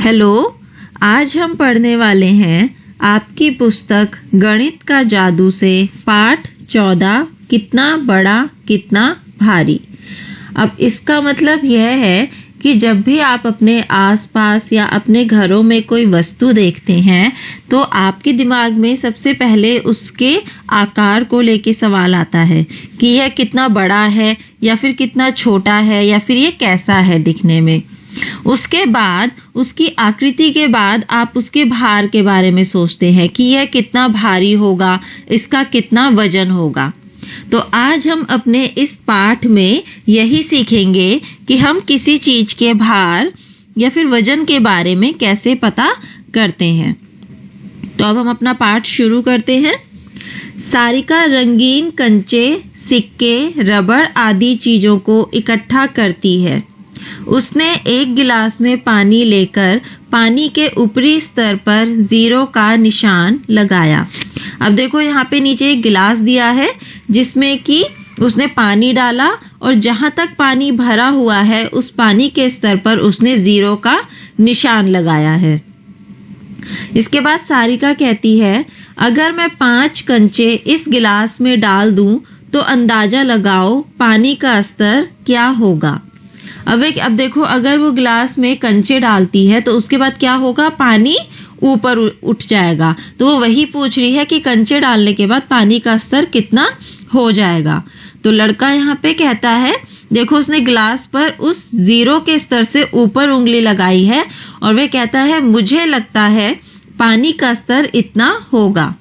Hello, आज हम पढ़ने वाले हैं आपकी पुस्तक गणित का जादू से पाठ 14 कितना बड़ा कितना भारी। अब इसका मतलब यह है कि जब भी आप अपने आसपास या अपने घरों में कोई वस्तु देखते हैं तो आपके दिमाग में सबसे पहले उसके आकार को लेके सवाल आता है कि यह कितना बड़ा है या फिर कितना छोटा है या फिर ये कैसा है दिखने में। उसके बाद उसकी आकृति के बाद आप उसके भार के बारे में सोचते हैं कि यह कितना भारी होगा, इसका कितना वजन होगा। तो आज हम अपने इस पाठ में यही सीखेंगे कि हम किसी चीज के भार या फिर वजन के बारे में कैसे पता करते हैं। तो अब हम अपना पाठ शुरू करते हैं। सारिका रंगीन कंचे, सिक्के, रबड़ आदि चीजों को इकट्ठा करती है। उसने एक गिलास में पानी लेकर पानी के ऊपरी स्तर पर 0 का निशान लगाया। अब देखो यहाँ पे नीचे एक गिलास दिया है जिसमें कि उसने पानी डाला और जहाँ तक पानी भरा हुआ है उस पानी के स्तर पर उसने 0 का निशान लगाया है। इसके बाद सारिका कहती है, अगर मैं 5 कंचे इस गिलास में डाल दूं तो अंदाजा लगाओ पानी का स्तर क्या होगा। अब देखो, अगर वो गिलास में कंचे डालती है तो उसके बाद क्या होगा, पानी ऊपर उठ जाएगा। तो वो वही पूछ रही है कि कंचे डालने के बाद पानी का स्तर कितना हो जाएगा। तो लड़का यहाँ पे कहता है, देखो उसने गिलास पर उस 0 के स्तर से ऊपर उंगली लगाई है और वह कहता है, मुझे लगता है पानी का स्तर इतना होगा।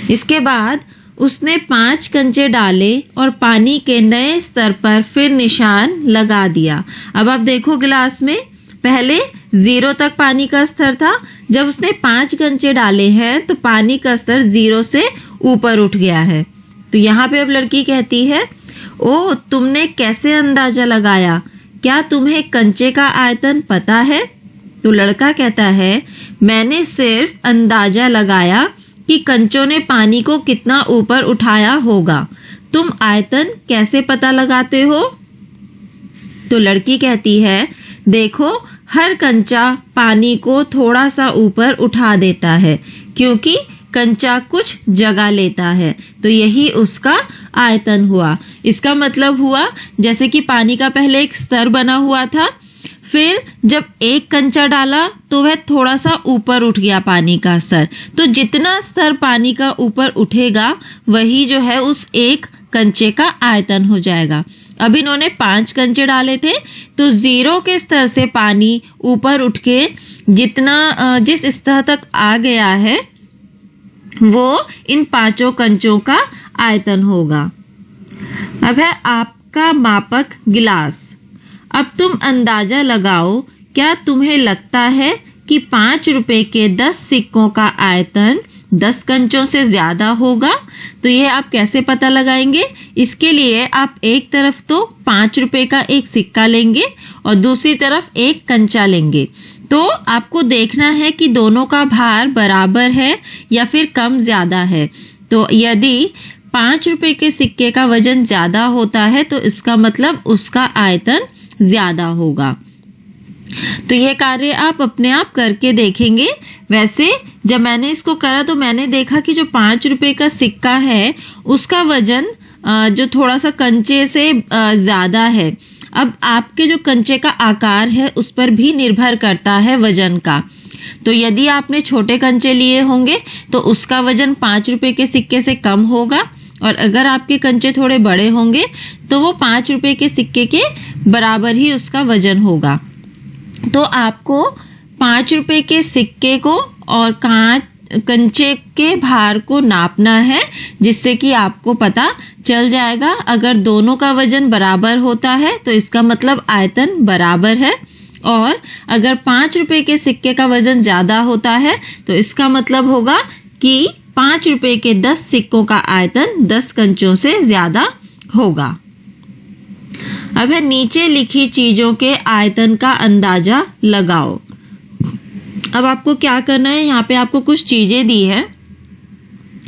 इसके बाद उसने 5 कंचे डाले और पानी के नए स्तर पर फिर निशान लगा दिया। अब आप देखो, गिलास में पहले 0 तक पानी का स्तर था, जब उसने 5 कंचे डाले हैं तो पानी का स्तर 0 से ऊपर उठ गया है। तो यहाँ पे अब लड़की कहती है, ओ तुमने कैसे अंदाजा लगाया, क्या तुम्हें कंचे का आयतन पता है। तो लड़का कहता है, मैंने सिर्फ अंदाजा लगाया कि कंचों ने पानी को कितना ऊपर उठाया होगा। तुम आयतन कैसे पता लगाते हो। तो लड़की कहती है, देखो हर कंचा पानी को थोड़ा सा ऊपर उठा देता है क्योंकि कंचा कुछ जगह लेता है, तो यही उसका आयतन हुआ। इसका मतलब हुआ जैसे कि पानी का पहले एक स्तर बना हुआ था, फिर जब एक कंचा डाला तो वह थोड़ा सा ऊपर उठ गया पानी का स्तर। तो जितना स्तर पानी का ऊपर उठेगा वही जो है उस एक कंचे का आयतन हो जाएगा। अब इन्होंने 5 कंचे डाले थे तो 0 के स्तर से पानी ऊपर उठ के जिस स्तर तक आ गया है वो इन 5 कंचों का आयतन होगा। अब है आपका मापक गिलास। अब तुम अंदाजा लगाओ, क्या तुम्हें लगता है कि 5 रुपए के 10 सिक्कों का आयतन 10 कंचों से ज्यादा होगा। तो यह आप कैसे पता लगाएंगे। इसके लिए आप एक तरफ तो 5 रुपए का एक सिक्का लेंगे और दूसरी तरफ एक कंचा लेंगे। तो आपको देखना है कि दोनों का भार बराबर है या फिर कम ज्यादा है। तो यदि 5 रुपए के सिक्के का वजन ज्यादा होता है तो इसका मतलब उसका आयतन ज्यादा होगा। तो यह कार्य आप अपने आप करके देखेंगे। वैसे जब मैंने इसको करा तो मैंने देखा कि जो 5 रुपए का सिक्का है उसका वजन जो थोड़ा सा कंचे से ज्यादा है। अब आपके जो कंचे का आकार है उस पर भी निर्भर करता है वजन का। तो यदि आपने छोटे कंचे लिए होंगे तो उसका वजन 5 रुपए के सिक्के से कम होगा और अगर आपके कंचे थोड़े बड़े होंगे तो वो 5 रुपए के सिक्के के बराबर ही उसका वजन होगा। तो आपको 5 रुपए के सिक्के को और कंचे के भार को नापना है जिससे कि आपको पता चल जाएगा। अगर दोनों का वजन बराबर होता है तो इसका मतलब आयतन बराबर है और अगर 5 रुपए के सिक्के का वजन ज्यादा होता है तो इसका मतलब होगा कि 5 रुपए के 10 सिक्कों का आयतन 10 कंचों से ज्यादा होगा। अब है नीचे लिखी चीजों के आयतन का अंदाजा लगाओ। अब आपको क्या करना है, यहाँ पे आपको कुछ चीजें दी है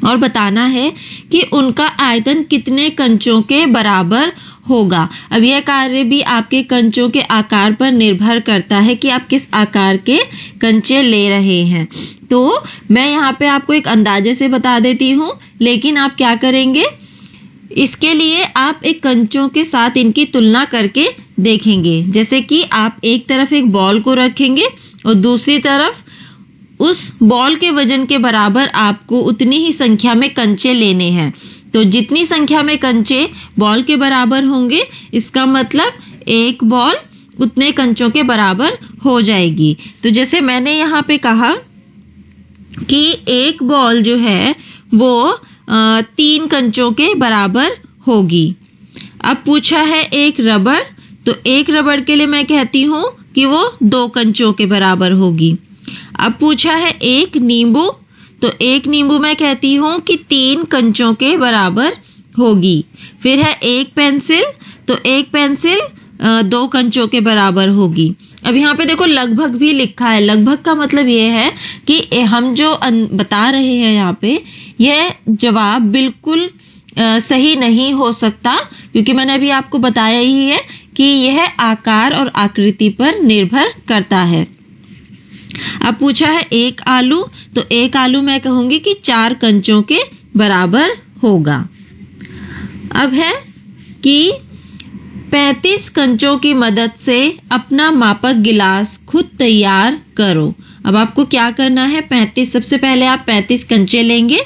और बताना है कि उनका आयतन कितने कंचों के बराबर होगा। अब यह कार्य भी आपके कंचों के आकार पर निर्भर करता है कि आप किस आकार के कंचे ले रहे हैं। तो मैं यहाँ पे आपको एक अंदाजे से बता देती हूँ, लेकिन आप क्या करेंगे, इसके लिए आप एक कंचों के साथ इनकी तुलना करके देखेंगे। जैसे कि आप एक तरफ एक बॉल को रखेंगे और दूसरी तरफ उस बॉल के वजन के बराबर आपको उतनी ही संख्या में कंचे लेने हैं। तो जितनी संख्या में कंचे बॉल के बराबर होंगे, इसका मतलब एक बॉल उतने कंचों के बराबर हो जाएगी। तो जैसे मैंने यहाँ पे कहा कि एक बॉल जो है वो 3 कंचों के बराबर होगी। अब पूछा है एक रबड़, तो एक रबड़ के लिए मैं कहती हूँ कि वो 2 कंचों के बराबर होगी। अब पूछा है एक नींबू, तो एक नींबू मैं कहती हूँ कि 3 कंचों के बराबर होगी। फिर है एक पेंसिल, तो एक पेंसिल 2 कंचों के बराबर होगी। अब यहाँ पे देखो लगभग भी लिखा है। लगभग का मतलब ये है कि हम जो बता रहे हैं यहाँ पे, यह जवाब बिल्कुल सही नहीं हो सकता, क्योंकि मैंने अभी आपको बताया ही है कि यह आकार और आकृति पर निर्भर करता है। अब पूछा है एक आलू, तो एक आलू मैं कहूंगी कि 4 कंचों के बराबर होगा। अब है कि 35 कंचों की मदद से अपना मापक गिलास खुद तैयार करो। अब आपको क्या करना है, 35 सबसे पहले आप 35 कंचे लेंगे,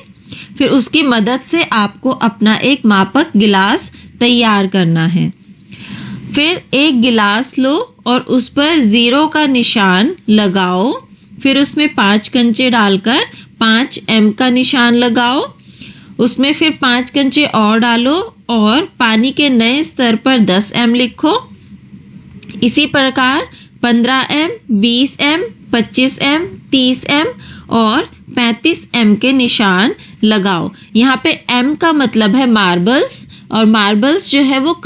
फिर उसकी मदद से आपको अपना एक मापक गिलास तैयार करना है। फिर एक गिलास लो और उस पर 0 का निशान लगाओ। फिर उसमें 5 कंचे डालकर 5 M का निशान लगाओ। उसमें फिर 5 कंचे और डालो और पानी के नए स्तर पर 10 M लिखो। इसी प्रकार 15 M, 20 M, 25 M, 30 M और 35 M के निशान लगाओ। यहाँ पे M का मतलब है मार्बल्स, और मार्बल्स जो है वो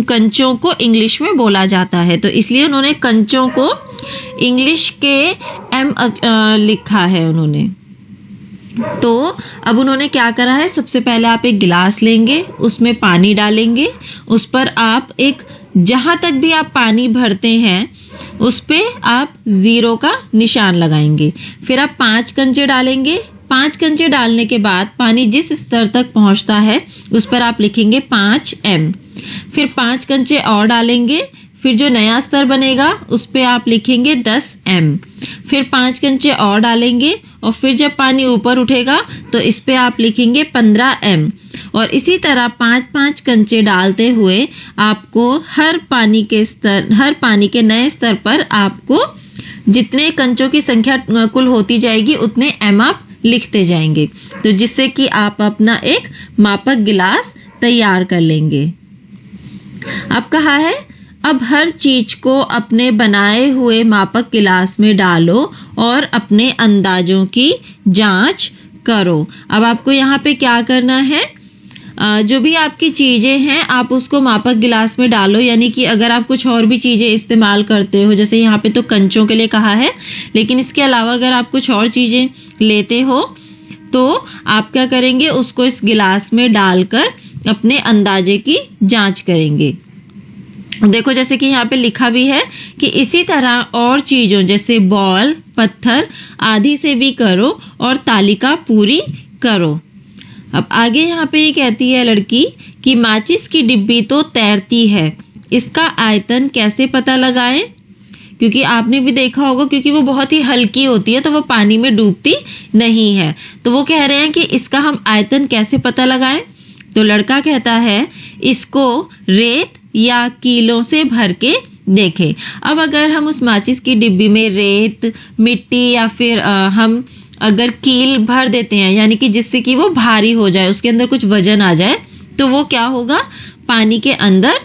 कंचों को इंग्लिश में बोला जाता है, तो इसलिए उन्होंने कंचों को इंग्लिश के M लिखा है उन्होंने। तो अब उन्होंने क्या करा है, सबसे पहले आप एक गिलास लेंगे, उसमें पानी डालेंगे, उस पर आप एक जहां तक भी आप पानी भरते हैं उस पे आप 0 का निशान लगाएंगे। फिर आप 5 कंचे डालेंगे। 5 कंचे डालने के बाद पानी जिस स्तर तक पहुंचता है उस पर आप लिखेंगे 5 M। फिर 5 कंचे और डालेंगे, फिर जो नया स्तर बनेगा उस पे आप लिखेंगे 10 M। फिर 5 कंचे और डालेंगे और फिर जब पानी ऊपर उठेगा तो इस पे आप लिखेंगे 15 M। और इसी तरह 5-5 कंचे डालते हुए आपको हर पानी के नए स्तर पर आपको जितने कंचों की संख्या कुल होती जाएगी उतने M आप लिखते जाएंगे, तो जिससे कि आप अपना एक मापक गिलास तैयार कर लेंगे। अब कहा है अब हर चीज को अपने बनाए हुए मापक गिलास में डालो और अपने अंदाजों की जांच करो। अब आपको यहाँ पे क्या करना है, जो भी आपकी चीजें हैं आप उसको मापक गिलास में डालो। यानी कि अगर आप कुछ और भी चीजें इस्तेमाल करते हो, जैसे यहाँ पे तो कंचों के लिए कहा है, लेकिन इसके अलावा अगर आप कुछ और चीजें लेते हो तो आप क्या करेंगे, उसको इस गिलास में डालकर अपने अंदाजे की जांच करेंगे। देखो जैसे कि यहाँ पे लिखा भी है कि इसी तरह और चीजों जैसे बॉल, पत्थर आदि से भी करो और तालिका पूरी करो। अब आगे यहाँ पे ये कहती है लड़की कि माचिस की डिब्बी तो तैरती है, इसका आयतन कैसे पता लगाएं? क्योंकि आपने भी देखा होगा, क्योंकि वो बहुत ही हल्की होती है तो वो पानी में डूबती नहीं है। तो वो कह रहे हैं कि इसका हम आयतन कैसे पता लगाएं? तो लड़का कहता है इसको रेत या कीलों से भर के देखें। अब अगर हम उस माचिस की डिब्बी में रेत, मिट्टी या फिर हम अगर कील भर देते हैं, यानी कि जिससे कि वो भारी हो जाए, उसके अंदर कुछ वजन आ जाए, तो वो क्या होगा, पानी के अंदर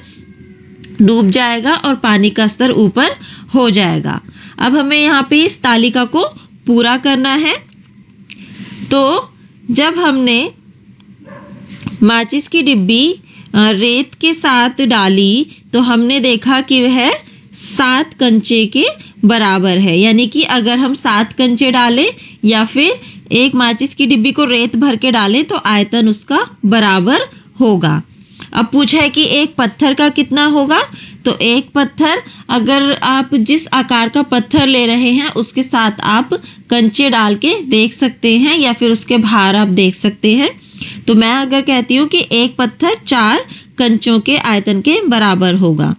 डूब जाएगा और पानी का स्तर ऊपर हो जाएगा। अब हमें यहाँ पे इस तालिका को पूरा करना है। तो जब हमने माचिस की डिब्बी रेत के साथ डाली तो हमने देखा कि वह 7 कंचे के बराबर है। यानी कि अगर हम 7 कंचे डालें या फिर एक माचिस की डिब्बी को रेत भर के डालें तो आयतन उसका बराबर होगा। अब पूछा है कि एक पत्थर का कितना होगा, तो एक पत्थर, अगर आप जिस आकार का पत्थर ले रहे हैं उसके साथ आप कंचे डाल के देख सकते हैं या फिर उसके भार आप देख सकते हैं। तो मैं अगर कहती हूँ कि एक पत्थर 4 कंचों के आयतन के बराबर होगा।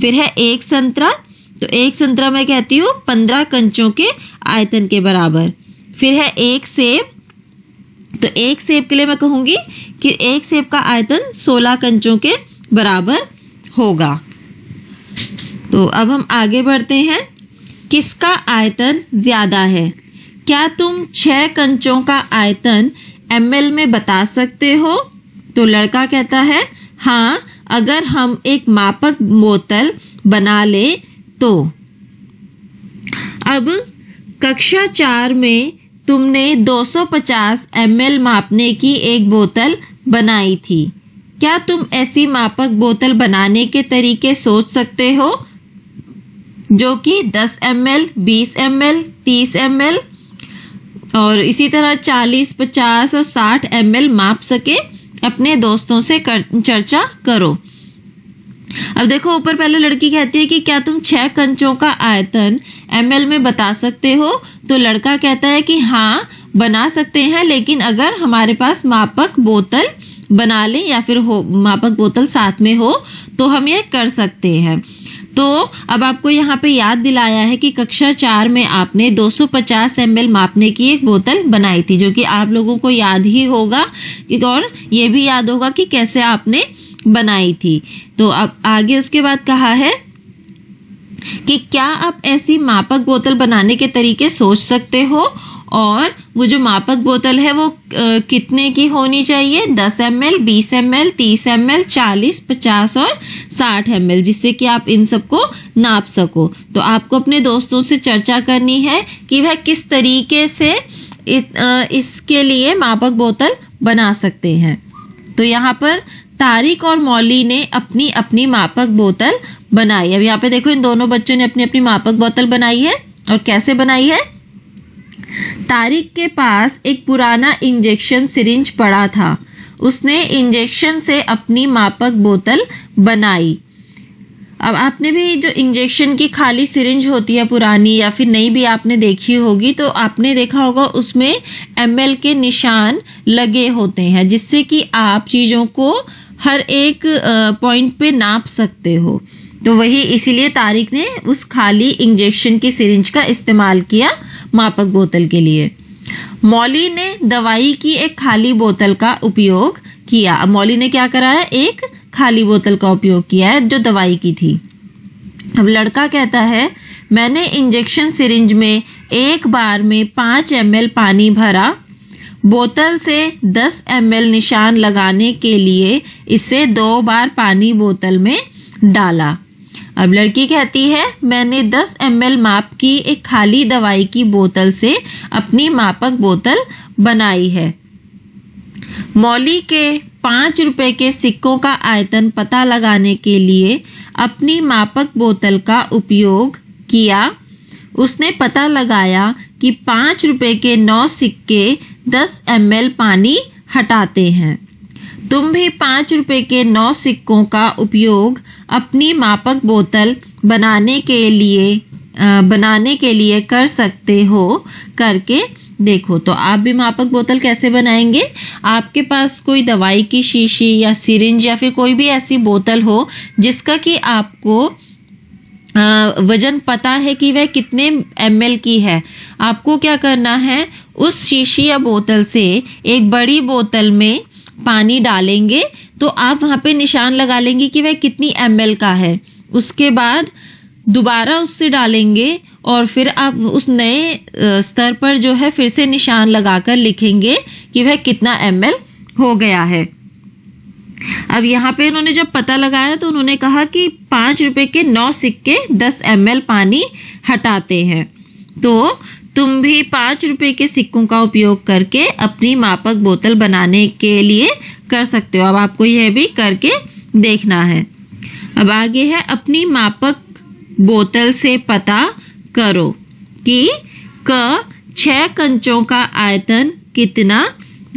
फिर है एक संतरा, तो एक संतरा मैं कहती हूँ 15 कंचों के आयतन के बराबर। फिर है एक सेब, तो एक सेब के लिए मैं कहूँगी कि एक सेब का आयतन 16 कंचों के बराबर होगा। तो अब हम आगे बढ़ते हैं। किसका आयतन ज्यादा है? क्या तुम 6 कंचों का आयतन ml में बता सकते हो? तो लड़का कहता है हाँ, अगर हम एक मापक बोतल बना ले तो। अब कक्षा 4 में तुमने 250 ml मापने की एक बोतल बनाई थी। क्या तुम ऐसी मापक बोतल बनाने के तरीके सोच सकते हो जो कि 10 ml, 20 ml, 30 ml और इसी तरह 40, 50 और 60 ml माप सके? अपने दोस्तों से चर्चा करो। अब देखो, ऊपर पहले लड़की कहती है कि क्या तुम 6 कंचों का आयतन ml में बता सकते हो? तो लड़का कहता है कि हाँ, बना सकते हैं, लेकिन अगर हमारे पास मापक बोतल बना लें या फिर मापक बोतल साथ में हो तो हम ये कर सकते हैं। तो अब आपको यहाँ पे याद दिलाया है कि कक्षा 4 में आपने 250 ml मापने की एक बोतल बनाई थी, जो कि आप लोगों को याद ही होगा और ये भी याद होगा कि कैसे आपने बनाई थी। तो अब आगे उसके बाद कहा है कि क्या आप ऐसी मापक बोतल बनाने के तरीके सोच सकते हो, और वो जो मापक बोतल है वो कितने की होनी चाहिए? 10 ml, 20 ml, 30 ml, 40, 50 और 60 ml, जिससे कि आप इन सबको नाप सको। तो आपको अपने दोस्तों से चर्चा करनी है कि वह किस तरीके से इसके लिए मापक बोतल बना सकते हैं। तो यहाँ पर तारिक और मौली ने अपनी अपनी मापक बोतल बनाई। अब यहाँ पे देखो, इन दोनों बच्चों ने अपनी अपनी मापक बोतल बनाई है। और कैसे बनाई है? तारिक के पास एक पुराना इंजेक्शन सिरिंज पड़ा था। उसने इंजेक्शन से अपनी मापक बोतल बनाई। अब आपने भी जो इंजेक्शन की खाली सिरिंज होती है, पुरानी या फिर नई भी आपने देखी होगी, तो आपने देखा होगा उसमें ml के निशान लगे होते हैं, जिससे कि आप चीज़ों को हर एक पॉइंट पे नाप सकते हो। तो वही इसीलिए तारिक ने उस खाली इंजेक्शन की सिरिंज का इस्तेमाल किया मापक बोतल के लिए। मौली ने दवाई की एक खाली बोतल का उपयोग किया। अब मौली ने क्या करा है? एक खाली बोतल का उपयोग किया है जो दवाई की थी। अब लड़का कहता है मैंने इंजेक्शन सिरिंज में एक बार में 5 ml पानी भरा। बोतल से 10 ml निशान लगाने के लिए इसे 2 बार पानी बोतल में डाला। अब लड़की कहती है मैंने 10 ml माप की एक खाली दवाई की बोतल से अपनी मापक बोतल बनाई है। मौली के 5 रुपए के सिक्कों का आयतन पता लगाने के लिए अपनी मापक बोतल का उपयोग किया। उसने पता लगाया कि 5 रुपए के 9 सिक्के 10 ml पानी हटाते हैं। तुम भी 5 रुपए के 9 सिक्कों का उपयोग अपनी मापक बोतल बनाने के लिए कर सकते हो। करके देखो। तो आप भी मापक बोतल कैसे बनाएंगे? आपके पास कोई दवाई की शीशी या सिरिंज या फिर कोई भी ऐसी बोतल हो जिसका कि आपको वजन पता है कि वह कितने ml की है। आपको क्या करना है? उस शीशी या बोतल से एक बड़ी बोतल में पानी डालेंगे तो आप वहाँ पे निशान लगा लेंगे कि वह कितनी ml का है। उसके बाद दोबारा उससे डालेंगे और फिर आप उस नए स्तर पर जो है फिर से निशान लगाकर लिखेंगे कि वह कितना ml हो गया है। अब यहाँ पे उन्होंने जब पता लगाया तो उन्होंने कहा कि 5 रुपए के 9 सिक्के 10 ml पानी हटाते हैं। तो तुम भी 5 रुपए के सिक्कों का उपयोग करके अपनी मापक बोतल बनाने के लिए कर सकते हो। अब आपको यह भी करके देखना है। अब आगे है अपनी मापक बोतल से पता करो कि क 6 कंचों का आयतन कितना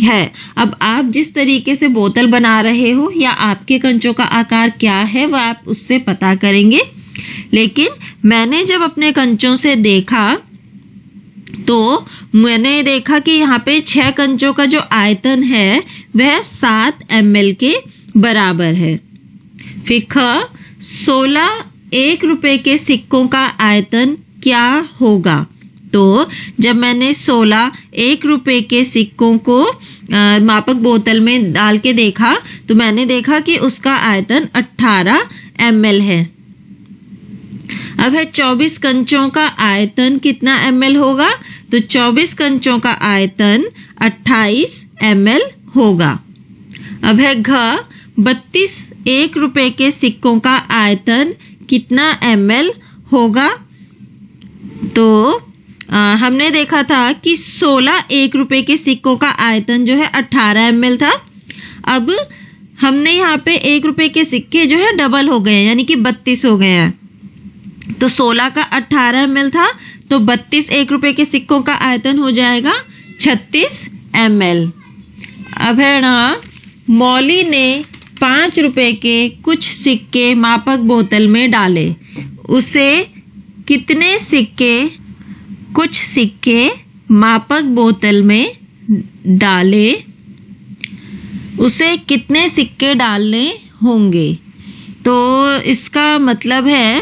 है। अब आप जिस तरीके से बोतल बना रहे हो या आपके कंचों का आकार क्या है वह आप उससे पता करेंगे। लेकिन मैंने जब अपने कंचों से देखा तो मैंने देखा कि यहाँ पे 6 कंचों का जो आयतन है वह 7 ml के बराबर है। फिर 16 1 रुपए के सिक्कों का आयतन क्या होगा। तो जब मैंने 16 1 रुपए के सिक्कों को मापक बोतल में डाल के देखा तो मैंने देखा कि उसका आयतन 18 ml है। अब है 24 कंचों का आयतन कितना ml होगा। तो 24 कंचों का आयतन 28 ml होगा। अब है 32 1 रुपए के सिक्कों का आयतन कितना ml होगा। तो हमने देखा था कि 16 1 रुपए के सिक्कों का आयतन जो है 18 ml था। अब हमने यहाँ पे 1 रुपए के सिक्के जो है डबल हो गए हैं यानी कि 32 हो गए हैं। तो 16 का 18 ml था तो 32 1 रुपए के सिक्कों का आयतन हो जाएगा 36 ml। अब है ना मौली ने 5 रुपए के कुछ सिक्के मापक बोतल में डाले। उसे कितने सिक्के कुछ सिक्के मापक बोतल में डाले उसे कितने सिक्के डालने होंगे। तो इसका मतलब है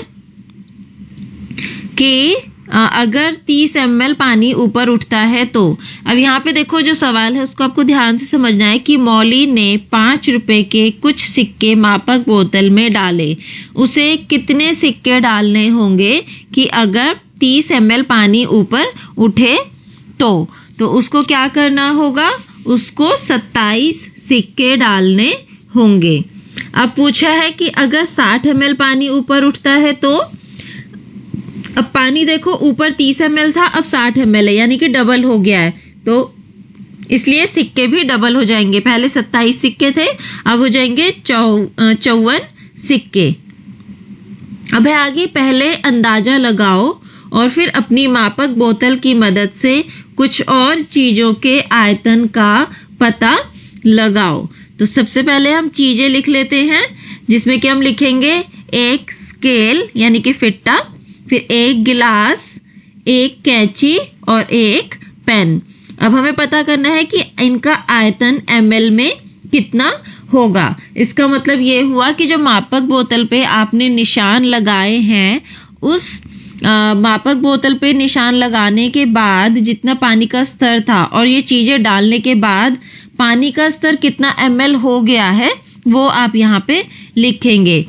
कि अगर 30 ml पानी ऊपर उठता है तो अब यहाँ पे देखो जो सवाल है उसको आपको ध्यान से समझना है कि मौली ने 5 रुपए के कुछ सिक्के मापक बोतल में डाले। उसे कितने सिक्के डालने होंगे कि अगर 30 ml पानी ऊपर उठे तो उसको क्या करना होगा। उसको 27 सिक्के डालने होंगे। अब पूछा है कि अगर 60 ml पानी ऊपर उठता है तो अब पानी देखो ऊपर 30 ml था अब 60 ml है यानी कि डबल हो गया है। तो इसलिए सिक्के भी डबल हो जाएंगे। पहले 27 सिक्के थे अब हो जाएंगे 54 सिक्के। अब है आगे पहले अंदाजा लगाओ और फिर अपनी मापक बोतल की मदद से कुछ और चीज़ों के आयतन का पता लगाओ। तो सबसे पहले हम चीज़ें लिख लेते हैं जिसमें कि हम लिखेंगे एक स्केल यानी कि फिट्टा, फिर एक गिलास, एक कैंची और एक पेन। अब हमें पता करना है कि इनका आयतन ml में कितना होगा। इसका मतलब ये हुआ कि जो मापक बोतल पे आपने निशान लगाए हैं उस मापक बोतल पे निशान लगाने के बाद जितना पानी का स्तर था और ये चीज़ें डालने के बाद पानी का स्तर कितना ml हो गया है वो आप यहाँ पे लिखेंगे।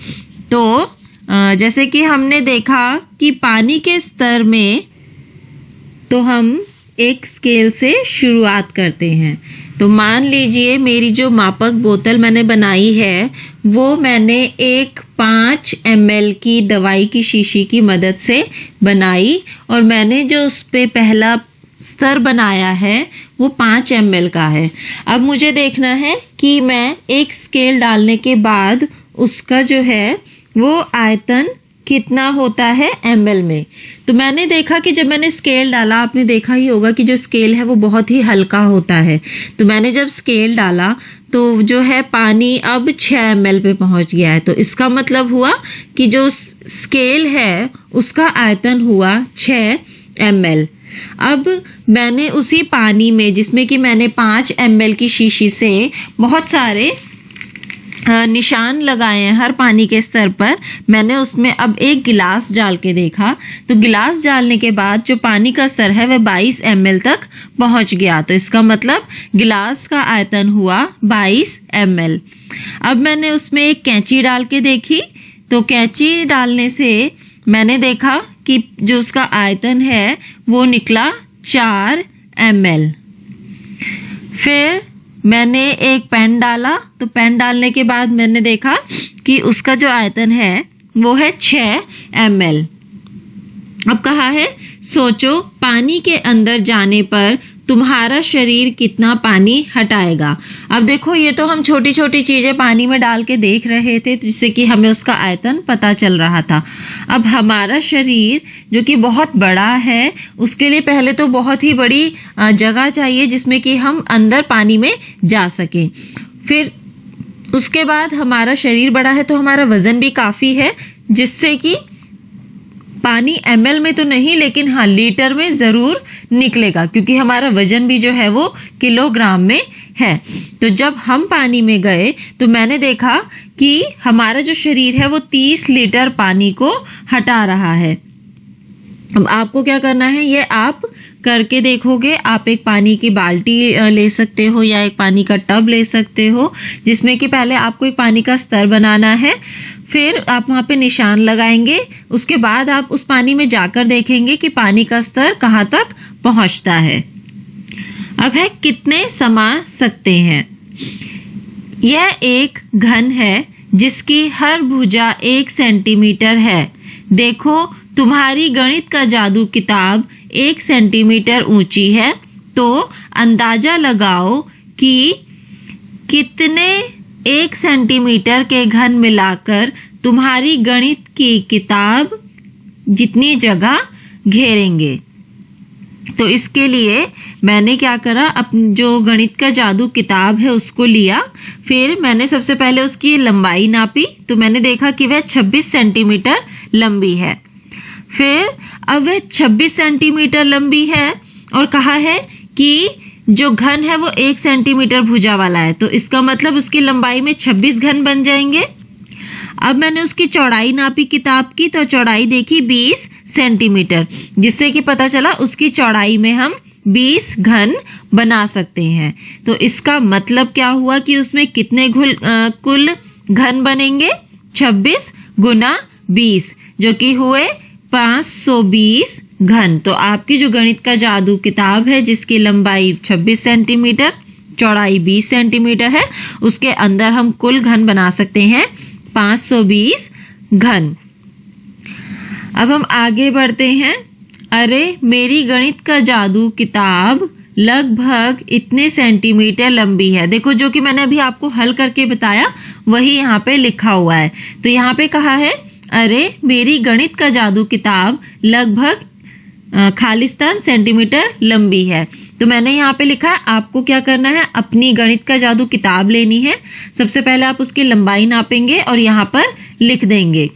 तो जैसे कि हमने देखा कि पानी के स्तर में तो हम एक स्केल से शुरुआत करते हैं। तो मान लीजिए मेरी जो मापक बोतल मैंने बनाई है वो मैंने एक 5 ml की दवाई की शीशी की मदद से बनाई और मैंने जो उस पे पहला स्तर बनाया है वो 5 ml का है। अब मुझे देखना है कि मैं एक स्केल डालने के बाद उसका जो है वो आयतन कितना होता है ml में। तो मैंने देखा कि जब मैंने स्केल डाला आपने देखा ही होगा कि जो स्केल है वो बहुत ही हल्का होता है। तो मैंने जब स्केल डाला तो जो है पानी अब 6 ml पे पहुंच गया है। तो इसका मतलब हुआ कि जो स्केल है उसका आयतन हुआ 6 ml। अब मैंने उसी पानी में जिसमें कि मैंने 5 ml की शीशी से बहुत सारे निशान लगाए हैं हर पानी के स्तर पर, मैंने उसमें अब एक गिलास डाल के देखा। तो गिलास डालने के बाद जो पानी का स्तर है वह 22 ml तक पहुंच गया। तो इसका मतलब गिलास का आयतन हुआ 22 ml। अब मैंने उसमें एक कैंची डाल के देखी तो कैंची डालने से मैंने देखा कि जो उसका आयतन है वो निकला 4 ml। फिर मैंने एक पेन डाला तो पेन डालने के बाद मैंने देखा कि उसका जो आयतन है वो है 6 ml। अब कहा है सोचो पानी के अंदर जाने पर तुम्हारा शरीर कितना पानी हटाएगा। अब देखो ये तो हम छोटी छोटी चीजें पानी में डाल के देख रहे थे जिससे कि हमें उसका आयतन पता चल रहा था। अब हमारा शरीर जो कि बहुत बड़ा है उसके लिए पहले तो बहुत ही बड़ी जगह चाहिए जिसमें कि हम अंदर पानी में जा सकें। फिर उसके बाद हमारा शरीर बड़ा है तो हमारा वजन भी काफी है, जिससे कि पानी ml में तो नहीं लेकिन हाँ लीटर में जरूर निकलेगा, क्योंकि हमारा वजन भी जो है वो किलोग्राम में है। तो जब हम पानी में गए तो मैंने देखा कि हमारा जो शरीर है वो 30 लीटर पानी को हटा रहा है। अब आपको क्या करना है ये आप करके देखोगे। आप एक पानी की बाल्टी ले सकते हो या एक पानी का टब ले सकते हो, जिसमें कि पहले आपको एक पानी का स्तर बनाना है। फिर आप वहां पे निशान लगाएंगे। उसके बाद आप उस पानी में जाकर देखेंगे कि पानी का स्तर कहाँ तक पहुंचता है। अब है कितने समा सकते हैं। यह एक घन है जिसकी हर भुजा 1 सेंटीमीटर है। देखो तुम्हारी गणित का जादू किताब 1 सेंटीमीटर ऊंची है, तो अंदाजा लगाओ कि कितने 1 सेंटीमीटर के घन मिलाकर तुम्हारी गणित की किताब जितनी जगह घेरेंगे। तो इसके लिए मैंने क्या करा, अपनी जो गणित का जादू किताब है उसको लिया। फिर मैंने सबसे पहले उसकी लंबाई नापी, तो मैंने देखा कि वह 26 सेंटीमीटर लंबी है। फिर अब वह 26 सेंटीमीटर लंबी है और कहा है कि जो घन है वो 1 सेंटीमीटर भुजा वाला है, तो इसका मतलब उसकी लंबाई में 26 घन बन जाएंगे। अब मैंने उसकी चौड़ाई नापी किताब की, तो चौड़ाई देखी 20 सेंटीमीटर, जिससे कि पता चला उसकी चौड़ाई में हम 20 घन बना सकते हैं। तो इसका मतलब क्या हुआ कि उसमें कितने कुल घन बनेंगे, 26 गुना 20, जो कि हुए 520 घन। तो आपकी जो गणित का जादू किताब है जिसकी लंबाई 26 सेंटीमीटर चौड़ाई 20 सेंटीमीटर है, उसके अंदर हम कुल घन बना सकते हैं 520 घन। अब हम आगे बढ़ते हैं। अरे मेरी गणित का जादू किताब लगभग इतने सेंटीमीटर लंबी है। देखो जो कि मैंने अभी आपको हल करके बताया वही यहाँ पे लिखा हुआ है। तो यहाँ पे कहा है अरे मेरी गणित का जादू किताब लगभग खालिस्तान सेंटीमीटर लंबी है। तो मैंने यहाँ पे लिखा है आपको क्या करना है, अपनी गणित का जादू किताब लेनी है। सबसे पहले आप उसकी लंबाई नापेंगे और यहाँ पर लिख देंगे।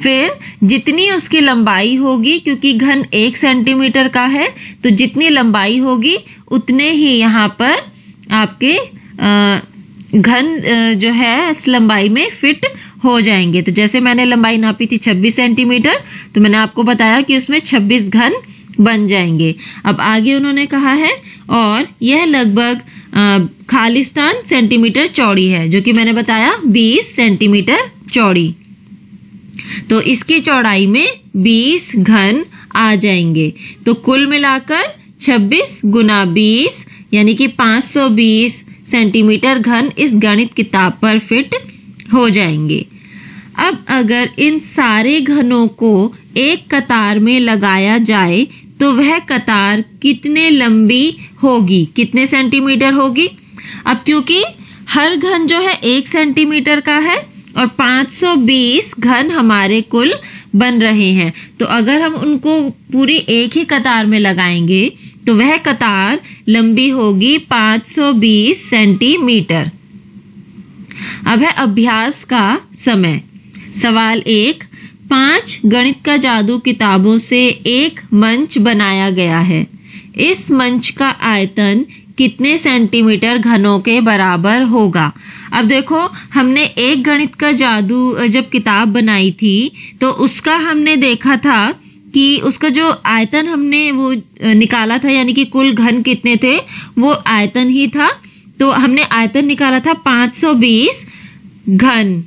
फिर जितनी उसकी लंबाई होगी, क्योंकि घन 1 सेंटीमीटर का है, तो जितनी लंबाई होगी उतने ही यहाँ पर आपके घन जो है इस लंबाई में फिट हो जाएंगे। तो जैसे मैंने लंबाई नापी थी 26 सेंटीमीटर, तो मैंने आपको बताया कि उसमें 26 घन बन जाएंगे। अब आगे उन्होंने कहा है और यह लगभग खालिस्तान सेंटीमीटर चौड़ी है, जो कि मैंने बताया 20 सेंटीमीटर चौड़ी। तो इसकी चौड़ाई में 20 घन आ जाएंगे। तो कुल मिलाकर 26 गुना 20 यानी कि 520 सेंटीमीटर घन इस गणित किताब पर फिट हो जाएंगे। अब अगर इन सारे घनों को एक कतार में लगाया जाए तो वह कतार कितने लंबी होगी, कितने सेंटीमीटर होगी। अब क्योंकि हर घन जो है 1 सेंटीमीटर का है और 520 घन हमारे कुल बन रहे हैं, तो अगर हम उनको पूरी एक ही कतार में लगाएंगे तो वह कतार लंबी होगी 520 सेंटीमीटर। अब है अभ्यास का समय। सवाल 1, 5 गणित का जादू किताबों से एक मंच बनाया गया है। इस मंच का आयतन कितने सेंटीमीटर घनों के बराबर होगा। अब देखो हमने एक गणित का जादू जब किताब बनाई थी तो उसका हमने देखा था कि उसका जो आयतन हमने वो निकाला था, यानी कि कुल घन कितने थे वो आयतन ही था। तो हमने आयतन निकाला था 520 घन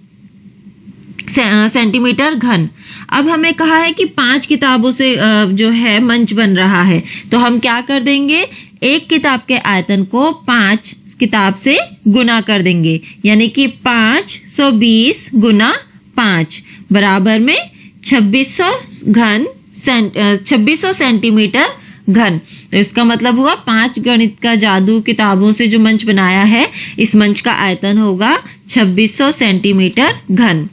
सेंटीमीटर घन। अब हमें कहा है कि 5 किताबों से जो है मंच बन रहा है, तो हम क्या कर देंगे, एक किताब के आयतन को 5 किताब से गुना कर देंगे, यानी कि 520 गुना 5 बराबर में 2600 सेंटीमीटर घन। तो इसका मतलब हुआ 5 गणित का जादू किताबों से जो मंच बनाया है, इस मंच का आयतन होगा 2600 सेंटीमीटर घन।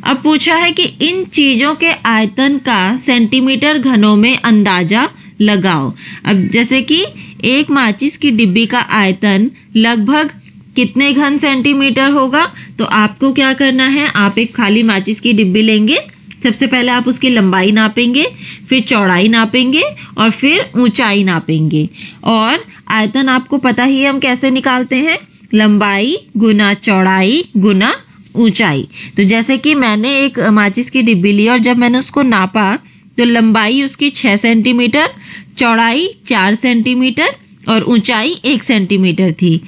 अब पूछा है कि इन चीजों के आयतन का सेंटीमीटर घनों में अंदाजा लगाओ। अब जैसे कि एक माचिस की डिब्बी का आयतन लगभग कितने घन सेंटीमीटर होगा, तो आपको क्या करना है, आप एक खाली माचिस की डिब्बी लेंगे। सबसे पहले आप उसकी लंबाई नापेंगे, फिर चौड़ाई नापेंगे और फिर ऊंचाई नापेंगे। और आयतन आपको पता ही है हम कैसे निकालते हैं, लंबाई गुना चौड़ाई गुना ऊंचाई। तो जैसे कि मैंने एक माचिस की डिब्बी ली और जब मैंने उसको नापा तो लंबाई उसकी 6 सेंटीमीटर, चौड़ाई 4 सेंटीमीटर और ऊंचाई 1 सेंटीमीटर थी।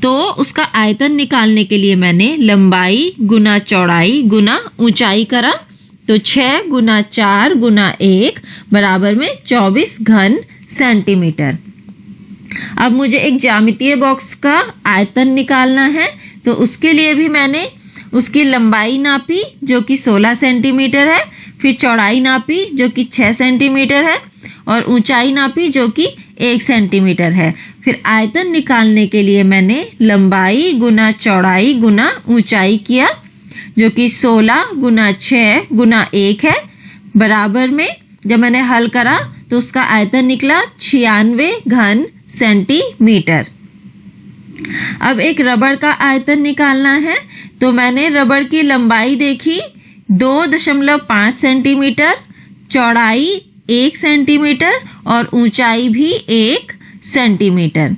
तो उसका आयतन निकालने के लिए मैंने लंबाई गुना चौड़ाई गुना ऊंचाई करा। तो 6 गुना 4 गुना 1 बराबर में 24 घन सेंटीमीटर। अब मुझे एक ज्यामितीय बॉक्स का आयतन निकालना है, तो उसके लिए भी मैंने उसकी लंबाई नापी जो कि 16 सेंटीमीटर है, फिर चौड़ाई नापी जो कि 6 सेंटीमीटर है और ऊंचाई नापी जो कि 1 सेंटीमीटर है। फिर आयतन निकालने के लिए मैंने लंबाई गुना चौड़ाई गुना ऊंचाई किया जो कि 16 गुना 6 गुना 1 है, बराबर में जब मैंने हल करा तो उसका आयतन निकला 96 घन सेंटीमीटर। अब एक रबड़ का आयतन निकालना है, तो मैंने रबड़ की लंबाई देखी 2.5 सेंटीमीटर, चौड़ाई 1 सेंटीमीटर और ऊंचाई भी 1 सेंटीमीटर।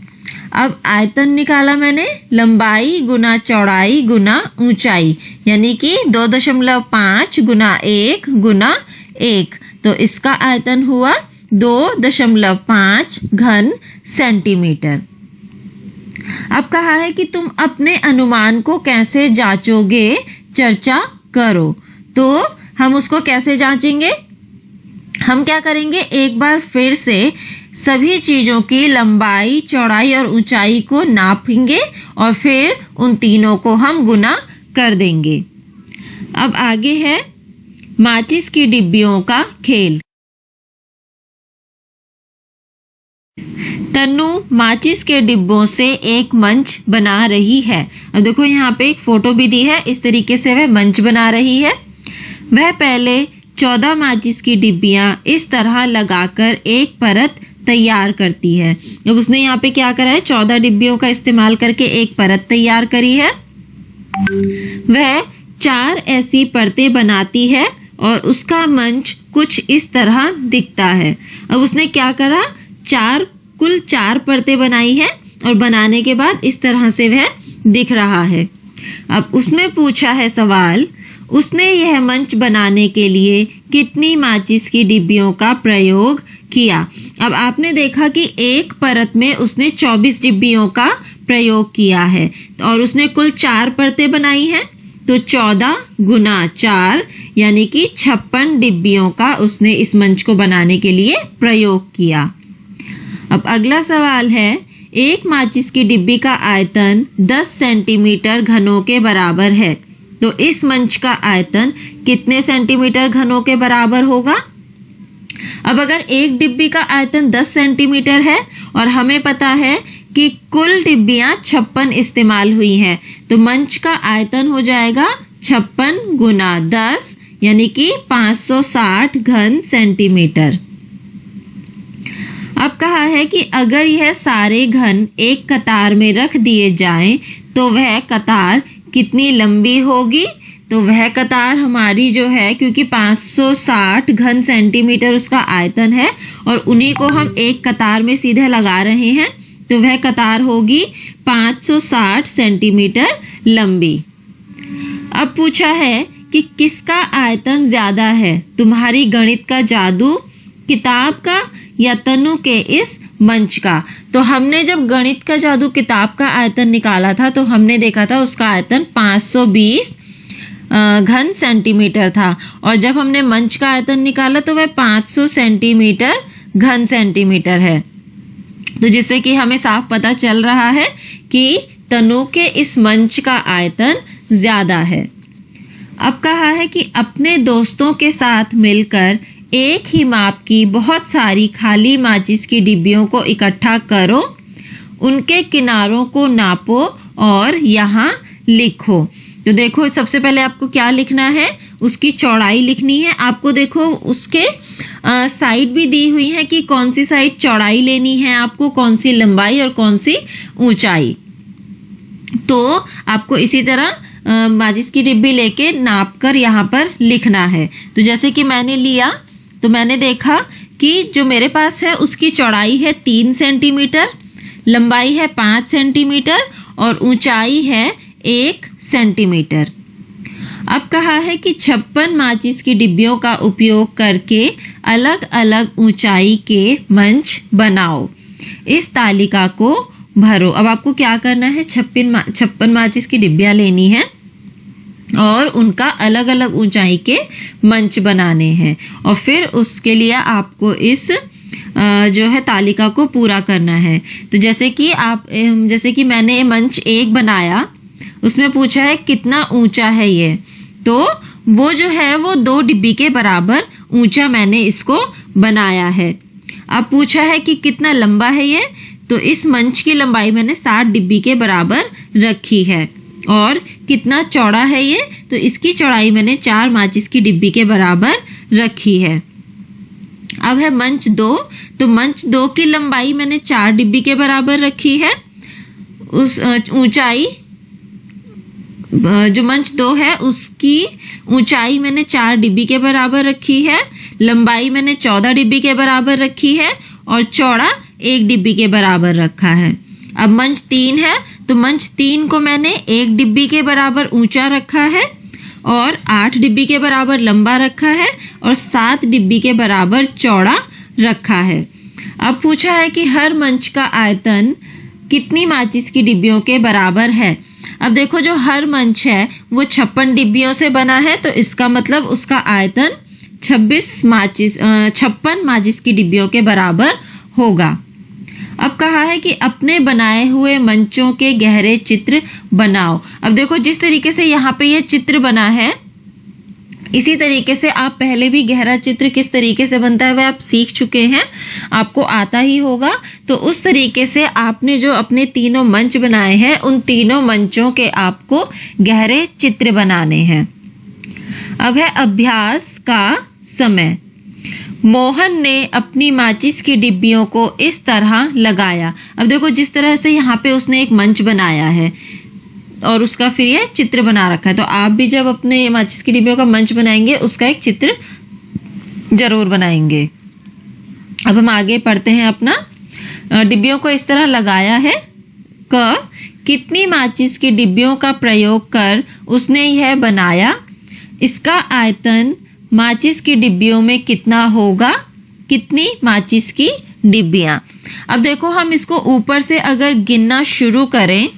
अब आयतन निकाला मैंने लंबाई गुना चौड़ाई गुना ऊंचाई, यानी कि 2.5 गुना 1 गुना 1। तो इसका आयतन हुआ 2.5 घन सेंटीमीटर। अब कहा है कि तुम अपने अनुमान को कैसे जांचोगे, चर्चा करो। तो हम उसको कैसे जांचेंगे, हम क्या करेंगे, एक बार फिर से सभी चीजों की लंबाई चौड़ाई और ऊंचाई को नापेंगे और फिर उन तीनों को हम गुना कर देंगे। अब आगे है माचिस की डिब्बियों का खेल। तन्नू माचिस के डिब्बों से एक मंच बना रही है। अब देखो यहाँ पे एक फोटो भी दी है, इस तरीके से वह मंच बना रही है। वह पहले 14 माचिस की डिब्बियां इस तरह लगाकर एक परत तैयार करती है। अब उसने यहाँ पे क्या करा है, 14 डिब्बियों का इस्तेमाल करके एक परत तैयार करी है। वह 4 ऐसी परतें बनाती है और उसका मंच कुछ इस तरह दिखता है। अब उसने क्या करा, कुल 4 परतें बनाई है और बनाने के बाद इस तरह से वह दिख रहा है। अब उसने पूछा है सवाल, उसने यह मंच बनाने के लिए कितनी माचिस की डिब्बियों का प्रयोग किया। अब आपने देखा कि एक परत में उसने 24 डिब्बियों का प्रयोग किया है और उसने कुल 4 परतें बनाई हैं, तो 14 गुना 4 यानी कि 56 डिब्बियों का उसने इस मंच को बनाने के लिए प्रयोग किया। अब अगला सवाल है, एक माचिस की डिब्बी का आयतन 10 सेंटीमीटर घनों के बराबर है, तो इस मंच का आयतन कितने सेंटीमीटर घनों के बराबर होगा। अब अगर एक डिब्बी का आयतन 10 सेंटीमीटर है और हमें पता है कि कुल डिब्बियां 56 इस्तेमाल हुई हैं, तो मंच का आयतन हो जाएगा 56 गुना 10 यानी कि 560 घन सेंटीमीटर। अब कहा है कि अगर यह सारे घन एक कतार में रख दिए जाएं तो वह कतार कितनी लंबी होगी। तो वह कतार हमारी जो है, क्योंकि 560 घन सेंटीमीटर उसका आयतन है और उन्हीं को हम एक कतार में सीधे लगा रहे हैं, तो वह कतार होगी 560 सेंटीमीटर लंबी। अब पूछा है कि किसका आयतन ज्यादा है, तुम्हारी गणित का जादू किताब का या तनु के इस मंच का। तो हमने जब गणित का जादू किताब का आयतन निकाला था तो हमने देखा था उसका आयतन 520 घन सेंटीमीटर था, और जब हमने मंच का आयतन निकाला तो वह 500 सेंटीमीटर घन सेंटीमीटर है। तो जिससे कि हमें साफ पता चल रहा है कि तनु के इस मंच का आयतन ज्यादा है। अब कहा है कि अपने दोस्तों के साथ मिलकर एक ही माप की बहुत सारी खाली माचिस की डिब्बियों को इकट्ठा करो, उनके किनारों को नापो और यहाँ लिखो। तो देखो सबसे पहले आपको क्या लिखना है, उसकी चौड़ाई लिखनी है। आपको देखो उसके साइड भी दी हुई है कि कौन सी साइड चौड़ाई लेनी है आपको, कौन सी लंबाई और कौन सी ऊंचाई। तो आपको इसी तरह माचिस की डिब्बी लेके नाप कर यहाँ पर लिखना है। तो जैसे कि मैंने लिया तो मैंने देखा कि जो मेरे पास है उसकी चौड़ाई है 3 सेंटीमीटर, लंबाई है 5 सेंटीमीटर और ऊंचाई है 1 सेंटीमीटर। अब कहा है कि 56 माचिस की डिब्बियों का उपयोग करके अलग अलग ऊंचाई के मंच बनाओ। इस तालिका को भरो। अब आपको क्या करना है, 56 माचिस की डिब्बियां लेनी है और उनका अलग अलग ऊंचाई के मंच बनाने हैं और फिर उसके लिए आपको इस जो है तालिका को पूरा करना है। तो जैसे कि मैंने मंच 1 बनाया, उसमें पूछा है कितना ऊंचा है ये, तो वो जो है वो 2 डिब्बी के बराबर ऊंचा मैंने इसको बनाया है। अब पूछा है कि कितना लंबा है ये, तो इस मंच की लंबाई मैंने 60 डिब्बी के बराबर रखी है। और कितना चौड़ा है ये, तो इसकी चौड़ाई मैंने 4 माचिस की डिब्बी के बराबर रखी है। अब है मंच 2, तो मंच 2 की लंबाई मैंने 4 डिब्बी के बराबर रखी है। उस ऊंचाई जो मंच 2 है उसकी ऊंचाई मैंने 4 डिब्बी के बराबर रखी है, लंबाई मैंने 14 डिब्बी के बराबर रखी है और चौड़ा 1 डिब्बी के बराबर रखा है। अब मंच 3 है, तो मंच 3 को मैंने 1 डिब्बी के बराबर ऊंचा रखा है और 8 डिब्बी के बराबर लंबा रखा है और 7 डिब्बी के बराबर चौड़ा रखा है। अब पूछा है कि हर मंच का आयतन कितनी माचिस की डिब्बियों के बराबर है। अब देखो जो हर मंच है वो 56 डिब्बियों से बना है, तो इसका मतलब उसका आयतन 56 माचिस की डिब्बियों के बराबर होगा। अब कहा है कि अपने बनाए हुए मंचों के गहरे चित्र बनाओ। अब देखो जिस तरीके से यहाँ पे ये चित्र बना है, इसी तरीके से आप पहले भी गहरा चित्र किस तरीके से बनता है वह आप सीख चुके हैं, आपको आता ही होगा। तो उस तरीके से आपने जो अपने तीनों मंच बनाए हैं, उन तीनों मंचों के आपको गहरे चित्र बनाने हैं। अब है अभ्यास का समय। मोहन ने अपनी माचिस की डिब्बियों को इस तरह लगाया। अब देखो जिस तरह से यहाँ पे उसने एक मंच बनाया है और उसका फिर ये चित्र बना रखा है, तो आप भी जब अपने माचिस की डिब्बियों का मंच बनाएंगे उसका एक चित्र जरूर बनाएंगे। अब हम आगे पढ़ते हैं अपना। डिब्बियों को इस तरह लगाया है। कितनी माचिस की डिब्बियों का प्रयोग कर उसने यह बनाया, इसका आयतन माचिस की डिब्बियों में कितना होगा, कितनी माचिस की डिब्बियां। अब देखो हम इसको ऊपर से अगर गिनना शुरू करें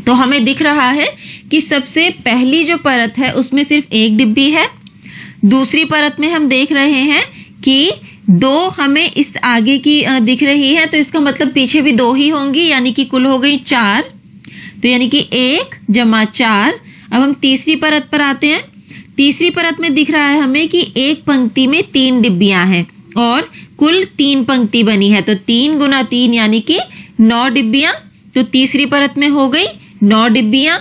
तो हमें दिख रहा है कि सबसे पहली जो परत है उसमें सिर्फ 1 डिब्बी है। दूसरी परत में हम देख रहे हैं कि 2 हमें इस आगे की दिख रही है, तो इसका मतलब पीछे भी 2 ही होंगी, यानी कि कुल हो गई 4। तो यानी कि 1 + 4। अब हम तीसरी परत पर आते हैं। तीसरी परत में दिख रहा है हमें कि एक पंक्ति में 3 डिब्बियां हैं और कुल 3 पंक्ति बनी है, तो 3 × 3 यानी कि 9 डिब्बियां। तो तीसरी परत में हो गई 9 डिब्बियां।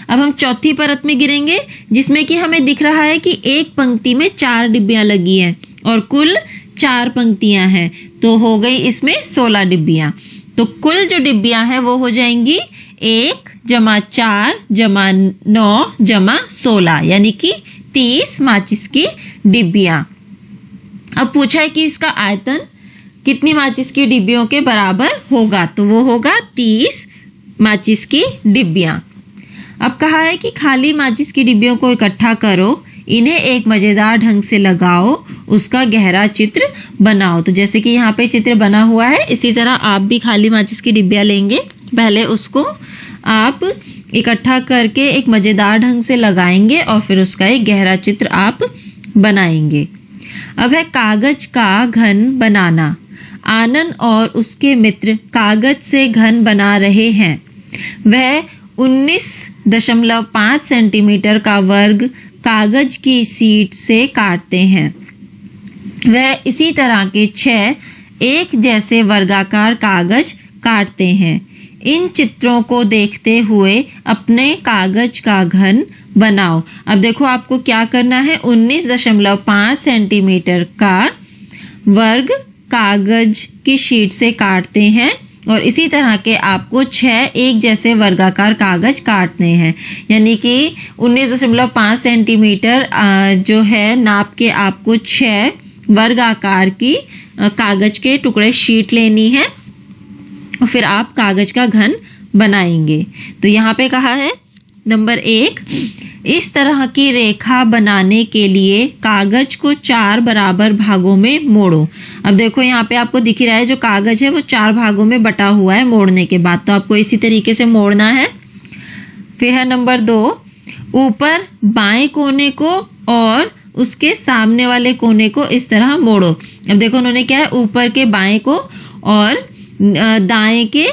अब हम चौथी परत में गिरेंगे जिसमें कि हमें दिख रहा है कि एक पंक्ति में 4 डिब्बियां लगी हैं और कुल 4 पंक्तियां हैं, तो हो गई इसमें 16 डिब्बियां। तो कुल जो डिब्बियां हैं वो हो जाएंगी 1 + 4 + 9 + 16 यानी कि 30 माचिस की डिब्बियां। अब पूछा है कि इसका आयतन कितनी माचिस की डिब्बियों के बराबर होगा, तो वो होगा 30 माचिस की डिब्बियां। अब कहा है कि खाली माचिस की डिब्बियों को इकट्ठा करो, इन्हें एक मजेदार ढंग से लगाओ, उसका गहरा चित्र बनाओ। तो जैसे कि यहाँ पे चित्र बना हुआ है, इसी तरह आप भी खाली माचिस की डिब्बियां लेंगे, पहले उसको आप इकट्ठा करके एक मजेदार ढंग से लगाएंगे और फिर उसका एक गहरा चित्र आप बनाएंगे। अब है कागज का घन बनाना। आनंद और उसके मित्र कागज से घन बना रहे हैं। वह 19.5 सेंटीमीटर का वर्ग कागज की शीट से काटते हैं। वह इसी तरह के 6 एक जैसे वर्गाकार कागज काटते हैं। इन चित्रों को देखते हुए अपने कागज का घन बनाओ। अब देखो आपको क्या करना है, 19.5 सेंटीमीटर का वर्ग कागज की शीट से काटते हैं और इसी तरह के आपको 6 एक जैसे वर्गाकार कागज काटने हैं। यानी कि 19.5 सेंटीमीटर जो है नाप के आपको 6 वर्गाकार की कागज के टुकड़े शीट लेनी है और फिर आप कागज का घन बनाएंगे। तो यहाँ पे कहा है नंबर 1, इस तरह की रेखा बनाने के लिए कागज को 4 बराबर भागों में मोड़ो। अब देखो यहाँ पे आपको दिख रहा है जो कागज है वो 4 भागों में बटा हुआ है मोड़ने के बाद, तो आपको इसी तरीके से मोड़ना है। फिर है नंबर 2, ऊपर बाएं कोने को और उसके सामने वाले कोने को इस तरह मोड़ो। अब देखो उन्होंने क्या है, ऊपर के बाएं को और दाएं के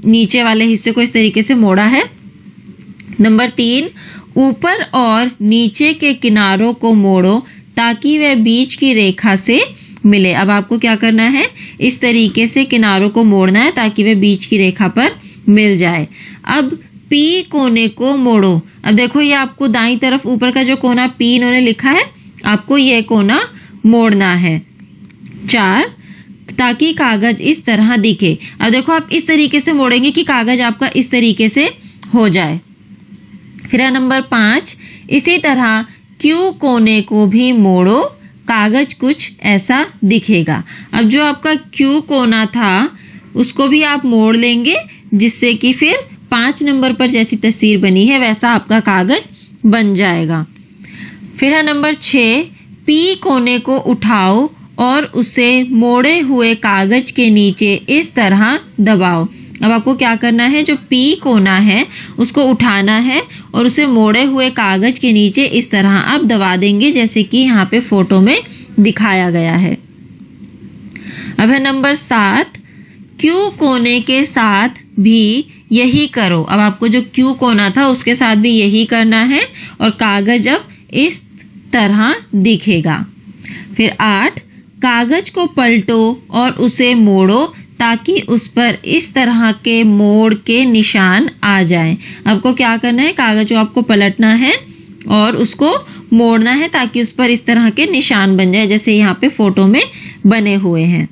नीचे वाले हिस्से को इस तरीके से मोड़ा है। नंबर 3, ऊपर और नीचे के किनारों को मोड़ो ताकि वह बीच की रेखा से मिले। अब आपको क्या करना है, इस तरीके से किनारों को मोड़ना है ताकि वह बीच की रेखा पर मिल जाए। अब P कोने को मोड़ो। अब देखो ये आपको दाईं तरफ ऊपर का जो कोना P इन्होंने लिखा है, आपको ये कोना मोड़ना है। 4, ताकि कागज इस तरह दिखे। अब देखो आप इस तरीके से मोड़ेंगे कि कागज आपका इस तरीके से हो जाए। फिर है नंबर 5, इसी तरह Q कोने को भी मोड़ो, कागज कुछ ऐसा दिखेगा। अब जो आपका Q कोना था उसको भी आप मोड़ लेंगे जिससे कि फिर 5 नंबर पर जैसी तस्वीर बनी है वैसा आपका कागज बन जाएगा। फिर है नंबर 6, P कोने को उठाओ और उसे मोड़े हुए कागज के नीचे इस तरह दबाओ। अब आपको क्या करना है, जो P कोना है उसको उठाना है और उसे मोड़े हुए कागज के नीचे इस तरह आप दबा देंगे जैसे कि यहाँ पे फोटो में दिखाया गया है। अब है नंबर 7, Q कोने के साथ भी यही करो। अब आपको जो Q कोना था उसके साथ भी यही करना है और कागज अब इस तरह दिखेगा। फिर 8, कागज को पलटो और उसे मोड़ो ताकि उस पर इस तरह के मोड़ के निशान आ जाएं। आपको क्या करना है, कागज को आपको पलटना है और उसको मोड़ना है ताकि उस पर इस तरह के निशान बन जाए जैसे यहाँ पे फोटो में बने हुए हैं।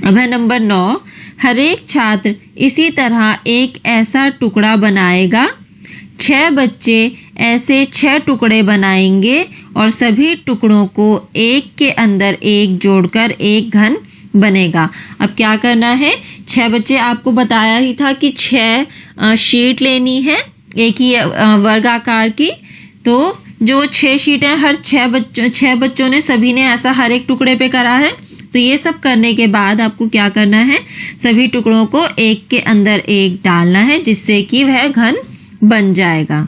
अब है नंबर 9, हर एक छात्र इसी तरह एक ऐसा टुकड़ा बनाएगा। 6 बच्चे ऐसे 6 टुकड़े बनाएंगे और सभी टुकड़ों को एक के अंदर एक जोड़कर एक घन बनेगा। अब क्या करना है, 6 बच्चे आपको बताया ही था कि 6 शीट लेनी है एक ही वर्गाकार की। तो जो 6 शीट है हर 6 बच्चों ने सभी ने ऐसा हर एक टुकड़े पे करा है। तो ये सब करने के बाद आपको क्या करना है, सभी टुकड़ों को एक के अंदर एक डालना है जिससे कि वह घन बन जाएगा।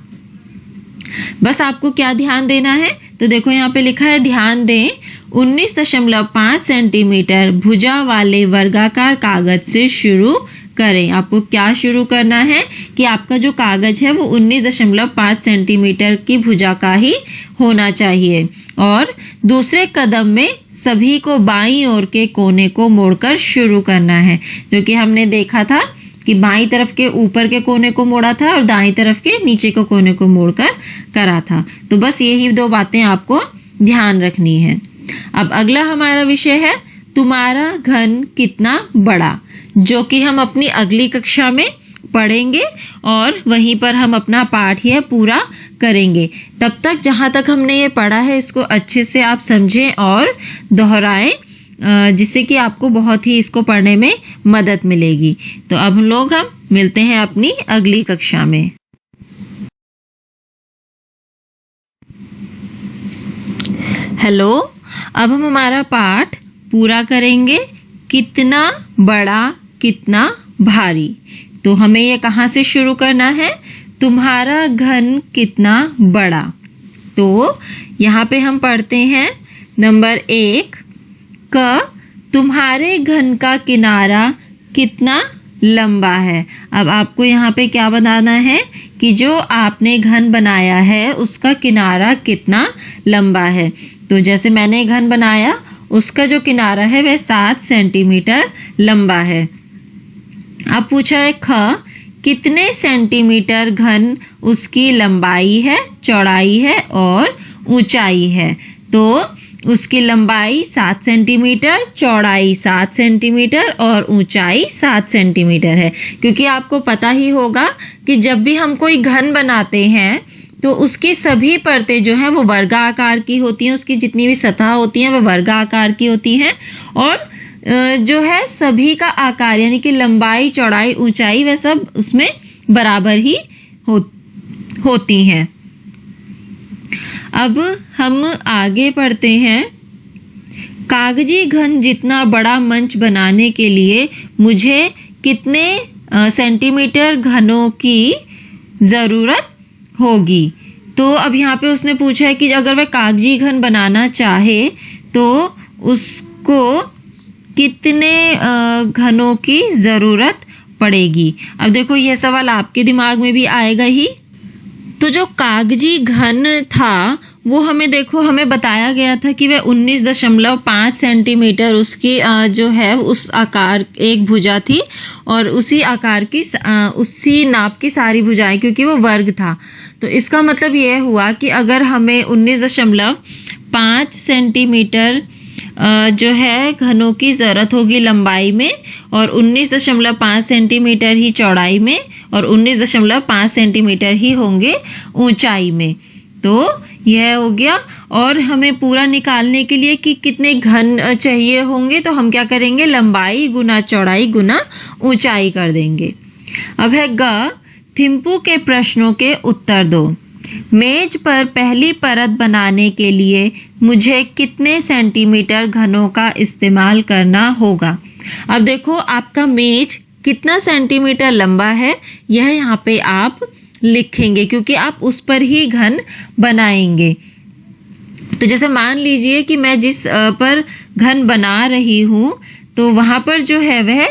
बस आपको क्या ध्यान देना है, तो देखो यहाँ पे लिखा है ध्यान दें 19.5 सेंटीमीटर भुजा वाले वर्गाकार कागज से शुरू करें। आपको क्या शुरू करना है कि आपका जो कागज है वो 19.5 सेंटीमीटर की भुजा का ही होना चाहिए और दूसरे कदम में सभी को बाईं ओर के कोने को मोड़कर शुरू करना है, जो कि हमने देखा था कि बाईं तरफ के ऊपर के कोने को मोड़ा था और दाईं तरफ के नीचे के कोने को मोड़कर करा था। तो बस यही 2 बातें आपको ध्यान रखनी है। अब अगला हमारा विषय है तुम्हारा घन कितना बड़ा, जो कि हम अपनी अगली कक्षा में पढ़ेंगे और वहीं पर हम अपना पाठ यह पूरा करेंगे। तब तक जहाँ तक हमने ये पढ़ा है इसको अच्छे से आप समझें और दोहराएं, जिससे कि आपको बहुत ही इसको पढ़ने में मदद मिलेगी। तो अब हम मिलते हैं अपनी अगली कक्षा में। हेलो, अब हम हमारा पाठ पूरा करेंगे, कितना बड़ा कितना भारी। तो हमें ये कहाँ से शुरू करना है, तुम्हारा घन कितना बड़ा। तो यहाँ पे हम पढ़ते हैं नंबर 1, तुम्हारे घन का किनारा कितना लंबा है। अब आपको यहाँ पे क्या बताना है कि जो आपने घन बनाया है उसका किनारा कितना लंबा है। तो जैसे मैंने घन बनाया, उसका जो किनारा है वह 7 सेंटीमीटर लंबा है। अब पूछा है ख, कितने सेंटीमीटर घन उसकी लंबाई है, चौड़ाई है और ऊंचाई है। तो उसकी लंबाई 7 सेंटीमीटर, चौड़ाई 7 सेंटीमीटर और ऊंचाई 7 सेंटीमीटर है। क्योंकि आपको पता ही होगा कि जब भी हम कोई घन बनाते हैं तो उसकी सभी परतें जो हैं वो वर्गाकार की होती हैं, उसकी जितनी भी सतह होती हैं वो वर्गाकार की होती हैं और जो है सभी का आकार यानी कि लंबाई, चौड़ाई, ऊंचाई वह सब उसमें बराबर ही होती हैं। अब हम आगे पढ़ते हैं। कागजी घन जितना बड़ा मंच बनाने के लिए मुझे कितने सेंटीमीटर घनों की ज़रूरत होगी। तो अब यहाँ पे उसने पूछा है कि अगर वह कागजी घन बनाना चाहे तो उसको कितने घनों की ज़रूरत पड़ेगी। अब देखो यह सवाल आपके दिमाग में भी आएगा ही। तो जो कागजी घन था वो हमें बताया गया था कि वह 19.5 सेंटीमीटर उसकी जो है उस आकार एक भुजा थी और उसी आकार की उसी नाप की सारी भुजाएं, क्योंकि वो वर्ग था। तो इसका मतलब यह हुआ कि अगर हमें 19.5 सेंटीमीटर जो है घनों की ज़रूरत होगी लंबाई में और 19.5 सेंटीमीटर ही चौड़ाई में और 19.5 सेंटीमीटर ही होंगे ऊंचाई में। तो यह हो गया। और हमें पूरा निकालने के लिए कि कितने घन चाहिए होंगे तो हम क्या करेंगे, लंबाई गुना चौड़ाई गुना ऊंचाई कर देंगे। अब है ग, थिम्पू के प्रश्नों के उत्तर दो। मेज पर पहली परत बनाने के लिए मुझे कितने सेंटीमीटर घनों का इस्तेमाल करना होगा। अब देखो आपका मेज कितना सेंटीमीटर लंबा है यह यहाँ पे आप लिखेंगे क्योंकि आप उस पर ही घन बनाएंगे। तो जैसे मान लीजिए कि मैं जिस पर घन बना रही हूँ तो वहाँ पर जो है वह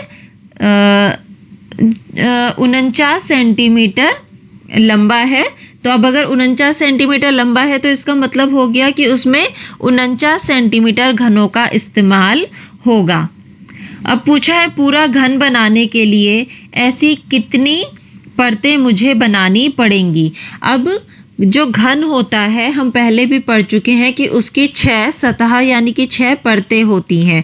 49 सेंटीमीटर लंबा है। तो अब अगर 49 सेंटीमीटर लंबा है तो इसका मतलब हो गया कि उसमें 49 सेंटीमीटर घनों का इस्तेमाल होगा। अब पूछा है पूरा घन बनाने के लिए ऐसी कितनी परतें मुझे बनानी पड़ेंगी। अब जो घन होता है हम पहले भी पढ़ चुके हैं कि उसकी 6 सतह यानी कि 6 परतें होती हैं।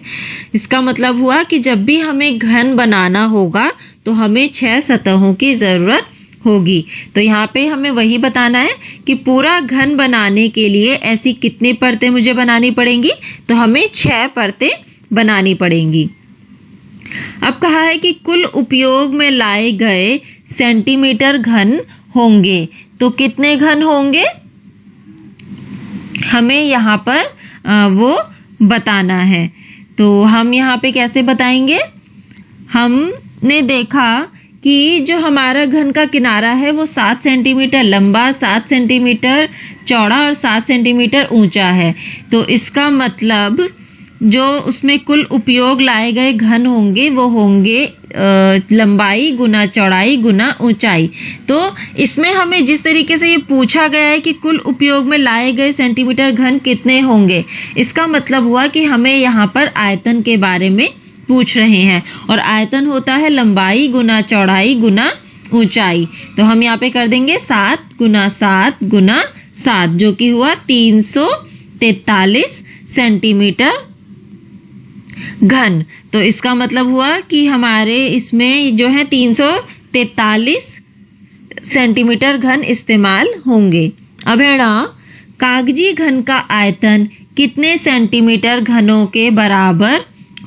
इसका मतलब हुआ कि जब भी हमें घन बनाना होगा तो हमें 6 सतहों की ज़रूरत होगी। तो यहाँ पे हमें वही बताना है कि पूरा घन बनाने के लिए ऐसी कितनी परतें मुझे बनानी पड़ेंगी, तो हमें 6 परतें बनानी पड़ेंगी। अब कहा है कि कुल उपयोग में लाए गए सेंटीमीटर घन होंगे, तो कितने घन होंगे हमें यहाँ पर वो बताना है। तो हम यहाँ पे कैसे बताएंगे, हमने देखा कि जो हमारा घन का किनारा है वो 7 सेंटीमीटर लंबा, 7 सेंटीमीटर चौड़ा और 7 सेंटीमीटर ऊंचा है। तो इसका मतलब जो उसमें कुल उपयोग लाए गए घन होंगे वो होंगे लंबाई गुना चौड़ाई गुना ऊंचाई। तो इसमें हमें जिस तरीके से ये पूछा गया है कि कुल उपयोग में लाए गए सेंटीमीटर घन कितने होंगे, इसका मतलब हुआ कि हमें यहाँ पर आयतन के बारे में पूछ रहे हैं और आयतन होता है लंबाई गुना चौड़ाई गुना ऊंचाई। तो हम यहाँ पे कर देंगे 7 गुना 7 गुना 7 जो कि हुआ 343 सेंटीमीटर घन। तो इसका मतलब हुआ कि हमारे इसमें जो है 343 सेंटीमीटर घन इस्तेमाल होंगे। अब है ना, कागजी घन का आयतन कितने सेंटीमीटर घनों के बराबर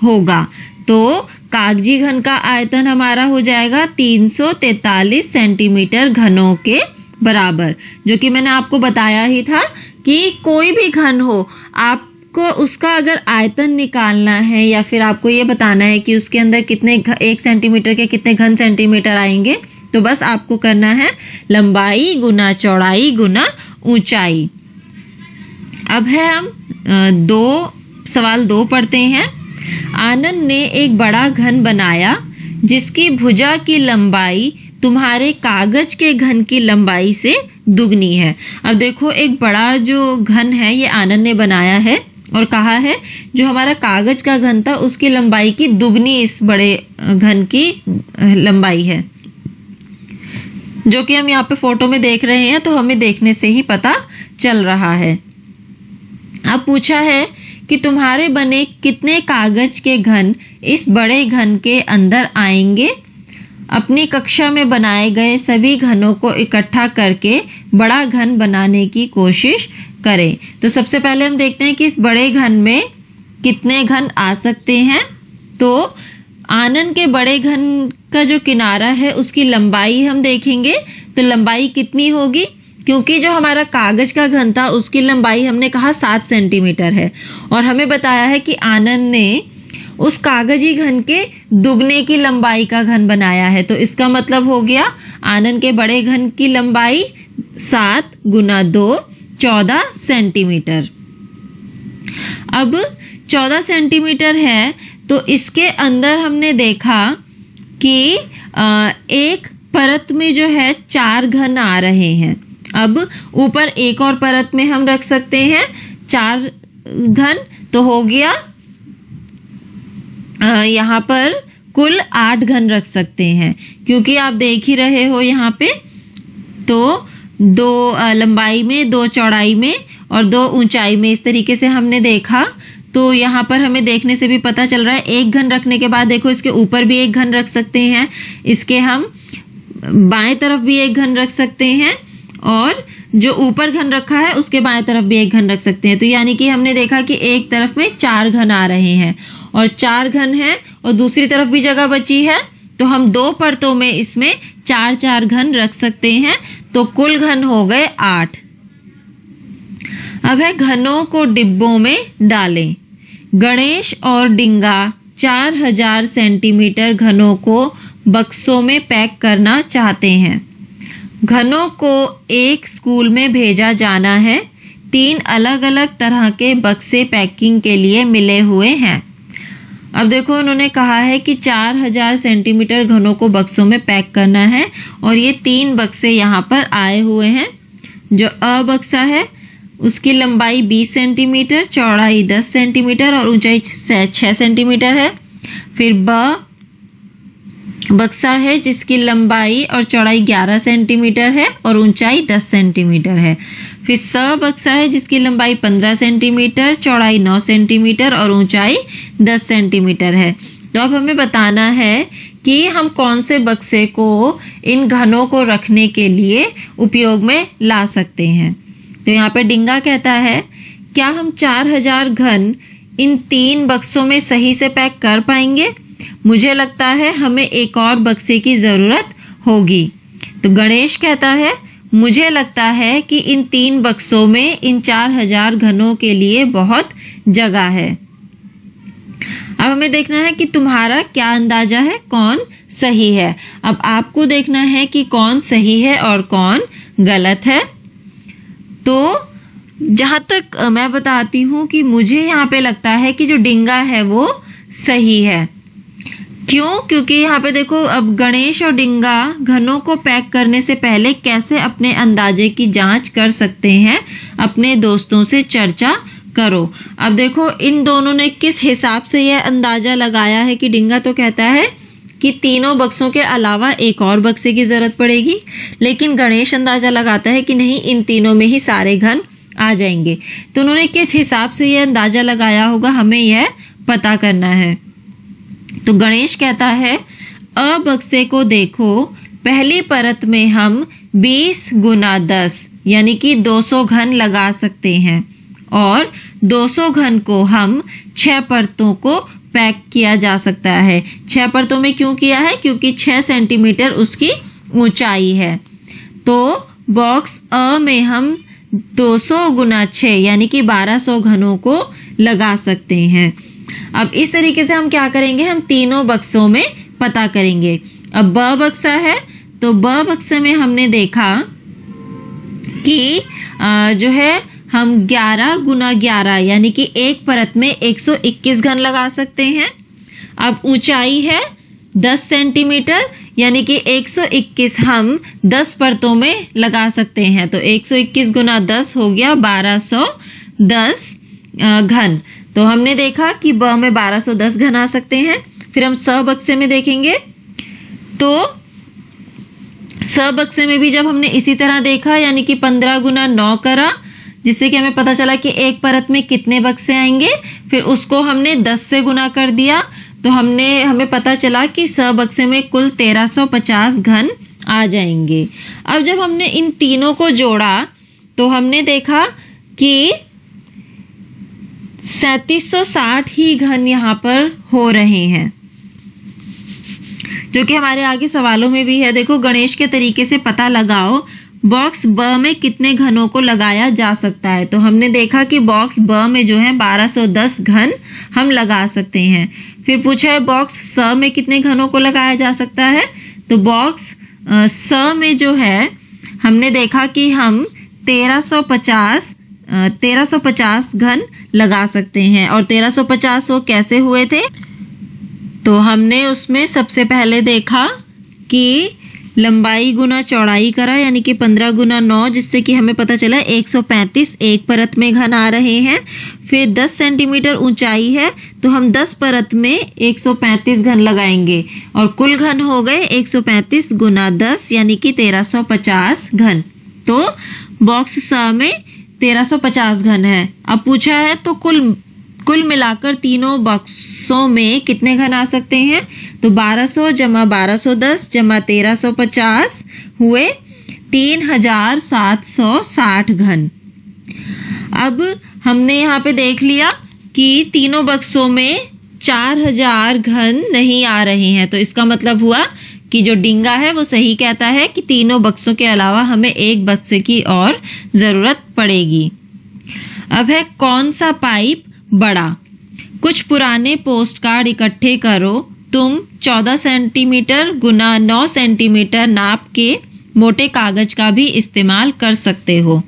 होगा। तो कागजी घन का आयतन हमारा हो जाएगा 343 सेंटीमीटर घनों के बराबर, जो कि मैंने आपको बताया ही था कि कोई भी घन हो आपको उसका अगर आयतन निकालना है या फिर आपको ये बताना है कि उसके अंदर कितने 1 सेंटीमीटर के कितने घन सेंटीमीटर आएंगे, तो बस आपको करना है लंबाई गुना चौड़ाई गुना ऊंचाई। अब है हम सवाल 2 पढ़ते हैं। आनंद ने एक बड़ा घन बनाया जिसकी भुजा की लंबाई तुम्हारे कागज के घन की लंबाई से दुगनी है। अब देखो एक बड़ा जो घन है ये आनंद ने बनाया है और कहा है जो हमारा कागज का घन था उसकी लंबाई की दुगनी इस बड़े घन की लंबाई है, जो कि हम यहाँ पे फोटो में देख रहे हैं, तो हमें देखने से ही पता चल रहा है। अब पूछा है कि तुम्हारे बने कितने कागज के घन इस बड़े घन के अंदर आएंगे। अपनी कक्षा में बनाए गए सभी घनों को इकट्ठा करके बड़ा घन बनाने की कोशिश करें। तो सबसे पहले हम देखते हैं कि इस बड़े घन में कितने घन आ सकते हैं। तो आनंद के बड़े घन का जो किनारा है उसकी लंबाई हम देखेंगे, तो लंबाई कितनी होगी, क्योंकि जो हमारा कागज का घन था उसकी लंबाई हमने कहा 7 सेंटीमीटर है और हमें बताया है कि आनंद ने उस कागजी घन के दुगने की लंबाई का घन बनाया है। तो इसका मतलब हो गया आनंद के बड़े घन की लंबाई 7 गुना 2 14 सेंटीमीटर। अब 14 सेंटीमीटर है तो इसके अंदर हमने देखा कि एक परत में जो है 4 घन आ रहे हैं। अब ऊपर एक और परत में हम रख सकते हैं 4 घन, तो हो गया यहाँ पर कुल 8 घन रख सकते हैं, क्योंकि आप देख ही रहे हो यहाँ पे तो 2 लंबाई में, 2 चौड़ाई में और 2 ऊंचाई में, इस तरीके से हमने देखा। तो यहाँ पर हमें देखने से भी पता चल रहा है एक घन रखने के बाद देखो इसके ऊपर भी एक घन रख सकते हैं, इसके हम बाएं तरफ भी एक घन रख सकते हैं और जो ऊपर घन रखा है उसके बाएं तरफ भी एक घन रख सकते हैं। तो यानी कि हमने देखा कि एक तरफ में 4 घन आ रहे हैं और 4 घन है और दूसरी तरफ भी जगह बची है, तो हम 2 परतों में इसमें 4 घन रख सकते हैं, तो कुल घन हो गए 8। अब है घनों को डिब्बों में डालें। गणेश और डिंगा 4000 सेंटीमीटर घनों को बक्सों में पैक करना चाहते हैं। घनों को एक स्कूल में भेजा जाना है। 3 अलग अलग तरह के बक्से पैकिंग के लिए मिले हुए हैं। अब देखो उन्होंने कहा है कि 4000 सेंटीमीटर घनों को बक्सों में पैक करना है और ये 3 बक्से यहाँ पर आए हुए हैं। जो अ बक्सा है उसकी लंबाई 20 सेंटीमीटर, चौड़ाई 10 सेंटीमीटर और ऊंचाई 6 सेंटीमीटर है। फिर ब बक्सा है जिसकी लंबाई और चौड़ाई 11 सेंटीमीटर है और ऊंचाई 10 सेंटीमीटर है। फिर स बक्सा है जिसकी लंबाई 15 सेंटीमीटर, चौड़ाई 9 सेंटीमीटर और ऊंचाई 10 सेंटीमीटर है। तो अब हमें बताना है कि हम कौन से बक्से को इन घनों को रखने के लिए उपयोग में ला सकते हैं। तो यहाँ पे डिंगा कहता है क्या हम 4000 घन इन 3 बक्सों में सही से पैक कर पाएंगे? मुझे लगता है हमें एक और बक्से की ज़रूरत होगी। तो गणेश कहता है मुझे लगता है कि इन 3 बक्सों में इन 4000 घनों के लिए बहुत जगह है। अब हमें देखना है कि तुम्हारा क्या अंदाजा है, कौन सही है। अब आपको देखना है कि कौन सही है और कौन गलत है। तो जहाँ तक मैं बताती हूँ कि मुझे यहाँ पे लगता है कि जो डिंगा है वो सही है। क्यों? क्योंकि यहाँ पे देखो अब गणेश और डिंगा घनों को पैक करने से पहले कैसे अपने अंदाजे की जांच कर सकते हैं, अपने दोस्तों से चर्चा करो। अब देखो इन दोनों ने किस हिसाब से यह अंदाजा लगाया है कि डिंगा तो कहता है कि तीनों बक्सों के अलावा एक और बक्से की जरूरत पड़ेगी, लेकिन गणेश अंदाजा लगाता है कि नहीं इन तीनों में ही सारे घन आ जाएंगे। तो उन्होंने किस हिसाब से यह अंदाजा लगाया होगा हमें यह पता करना है। तो गणेश कहता है अ बक्से को देखो, पहली परत में हम 20 गुना 10 यानी कि 200 घन लगा सकते हैं और 200 घन को हम 6 परतों को पैक किया जा सकता है। 6 परतों में क्यों किया है? क्योंकि 6 सेंटीमीटर उसकी ऊंचाई है। तो बॉक्स अ में हम 200 गुना 6 यानी कि 1200 घनों को लगा सकते हैं। अब इस तरीके से हम क्या करेंगे, हम तीनों बक्सों में पता करेंगे। अब ब बक्सा है तो ब बक्से में हमने देखा कि जो है हम 11 गुना 11 यानी कि एक परत में 121 घन लगा सकते हैं। अब ऊंचाई है 10 सेंटीमीटर, यानी कि 121 हम 10 परतों में लगा सकते हैं। तो 121 गुना 10 हो गया 1210 घन। तो हमने देखा कि ब में 1210 घन आ सकते हैं। फिर हम स बक्से में देखेंगे तो स बक्से में भी जब हमने इसी तरह देखा यानी कि 15 गुना 9 करा, जिससे कि हमें पता चला कि एक परत में कितने बक्से आएंगे। फिर उसको हमने 10 से गुना कर दिया तो हमें पता चला कि स बक्से में कुल 1350 घन आ जाएंगे। अब जब हमने इन तीनों को जोड़ा तो हमने देखा कि 3760 ही घन यहाँ पर हो रहे हैं, जो कि हमारे आगे सवालों में भी है। देखो, गणेश के तरीके से पता लगाओ बॉक्स ब में कितने घनों को लगाया जा सकता है। तो हमने देखा कि बॉक्स ब में जो है 1210 घन हम लगा सकते हैं। फिर पूछा है बॉक्स स में कितने घनों को लगाया जा सकता है। तो बॉक्स स में जो है हमने देखा कि हम 1350 घन लगा सकते हैं। और 1350 वो कैसे हुए थे, तो हमने उसमें सबसे पहले देखा कि लंबाई गुना चौड़ाई करा यानी कि 15 गुना 9, जिससे कि हमें पता चला 135 एक परत में घन आ रहे हैं। फिर 10 सेंटीमीटर ऊंचाई है तो हम 10 परत में 135 घन लगाएंगे और कुल घन हो गए 135 गुना 10 यानी कि 1350 घन। तो बॉक्स स में 1350 घन है। अब पूछा है तो कुल मिलाकर तीनों बॉक्सों में कितने घन आ सकते हैं। तो 1200 जमा 1210 जमा 1350 हुए 3760 घन। अब हमने यहाँ पे देख लिया कि तीनों बक्सों में 4000 घन नहीं आ रहे हैं। तो इसका मतलब हुआ कि जो डिंगा है वो सही कहता है कि तीनों बक्सों के अलावा हमें एक बक्से की और जरूरत पड़ेगी। अब है कौन सा पाइप बड़ा। कुछ पुराने पोस्ट कार्ड इकट्ठे करो। तुम 14 सेंटीमीटर गुना 9 सेंटीमीटर नाप के मोटे कागज का भी इस्तेमाल कर सकते हो।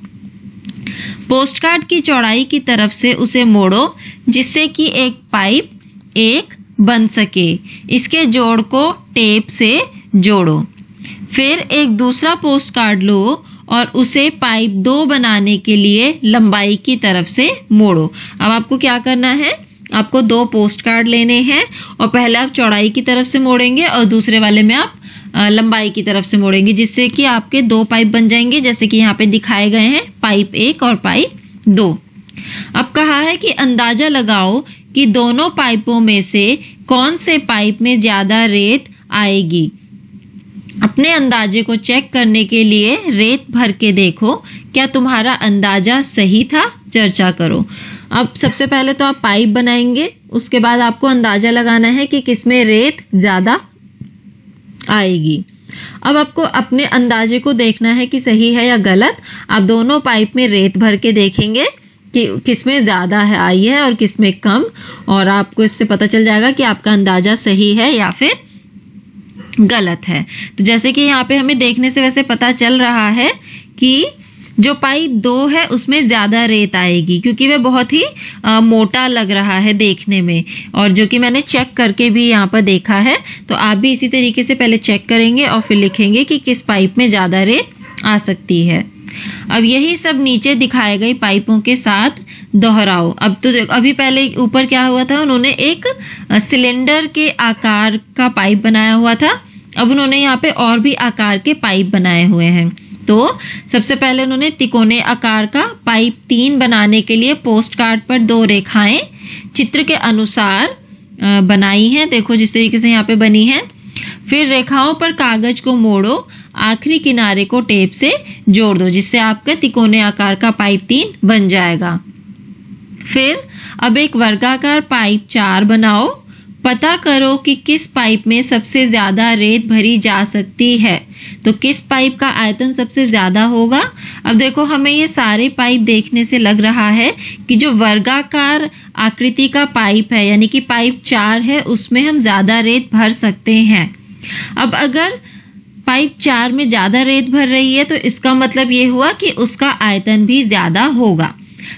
पोस्ट कार्ड की चौड़ाई की तरफ से उसे मोड़ो जिससे कि एक पाइप एक बन सके। इसके जोड़ को टेप से जोड़ो। फिर एक दूसरा पोस्ट कार्ड लो और उसे पाइप 2 बनाने के लिए लंबाई की तरफ से मोड़ो। अब आपको क्या करना है, आपको 2 पोस्ट कार्ड लेने हैं और पहले आप चौड़ाई की तरफ से मोड़ेंगे और दूसरे वाले में आप लंबाई की तरफ से मोड़ेंगे, जिससे कि आपके 2 पाइप बन जाएंगे, जैसे कि यहाँ पे दिखाए गए हैं, पाइप 1 और पाइप 2। अब कहा है कि अंदाजा लगाओ कि दोनों पाइपों में से कौन से पाइप में ज्यादा रेत आएगी। अपने अंदाजे को चेक करने के लिए रेत भर के देखो, क्या तुम्हारा अंदाजा सही था। चर्चा करो। अब सबसे पहले तो आप पाइप बनाएंगे, उसके बाद आपको अंदाजा लगाना है कि किसमें रेत ज्यादा आएगी। अब आपको अपने अंदाजे को देखना है कि सही है या गलत। आप दोनों पाइप में रेत भर के देखेंगे कि किसमें ज्यादा है आई है और किसमें कम, और आपको इससे पता चल जाएगा कि आपका अंदाजा सही है या फिर गलत है। तो जैसे कि यहाँ पे हमें देखने से वैसे पता चल रहा है कि जो पाइप 2 है उसमें ज्यादा रेत आएगी, क्योंकि वह बहुत ही मोटा लग रहा है देखने में, और जो कि मैंने चेक करके भी यहाँ पर देखा है। तो आप भी इसी तरीके से पहले चेक करेंगे और फिर लिखेंगे कि किस पाइप में ज्यादा रेत आ सकती है। अब यही सब नीचे दिखाए गए पाइपों के साथ दोहराओ। अब तो अभी पहले ऊपर क्या हुआ था, उन्होंने एक सिलेंडर के आकार का पाइप बनाया हुआ था। अब उन्होंने यहाँ पे और भी आकार के पाइप बनाए हुए हैं। तो सबसे पहले उन्होंने तिकोने आकार का पाइप 3 बनाने के लिए पोस्ट कार्ड पर 2 रेखाएं चित्र के अनुसार बनाई हैं। देखो जिस तरीके से यहाँ पे बनी है। फिर रेखाओं पर कागज को मोड़ो, आखिरी किनारे को टेप से जोड़ दो, जिससे आपका तिकोने आकार का पाइप 3 बन जाएगा। फिर अब एक वर्गाकार पाइप 4 बनाओ। पता करो कि किस पाइप में सबसे ज्यादा रेत भरी जा सकती है। तो किस पाइप का आयतन सबसे ज्यादा होगा। अब देखो हमें ये सारे पाइप देखने से लग रहा है कि जो वर्गाकार आकृति का पाइप है यानी कि पाइप 4 है, उसमें हम ज्यादा रेत भर सकते हैं। अब अगर पाइप 4 में ज्यादा रेत भर रही है तो इसका मतलब ये हुआ कि उसका आयतन भी ज्यादा होगा।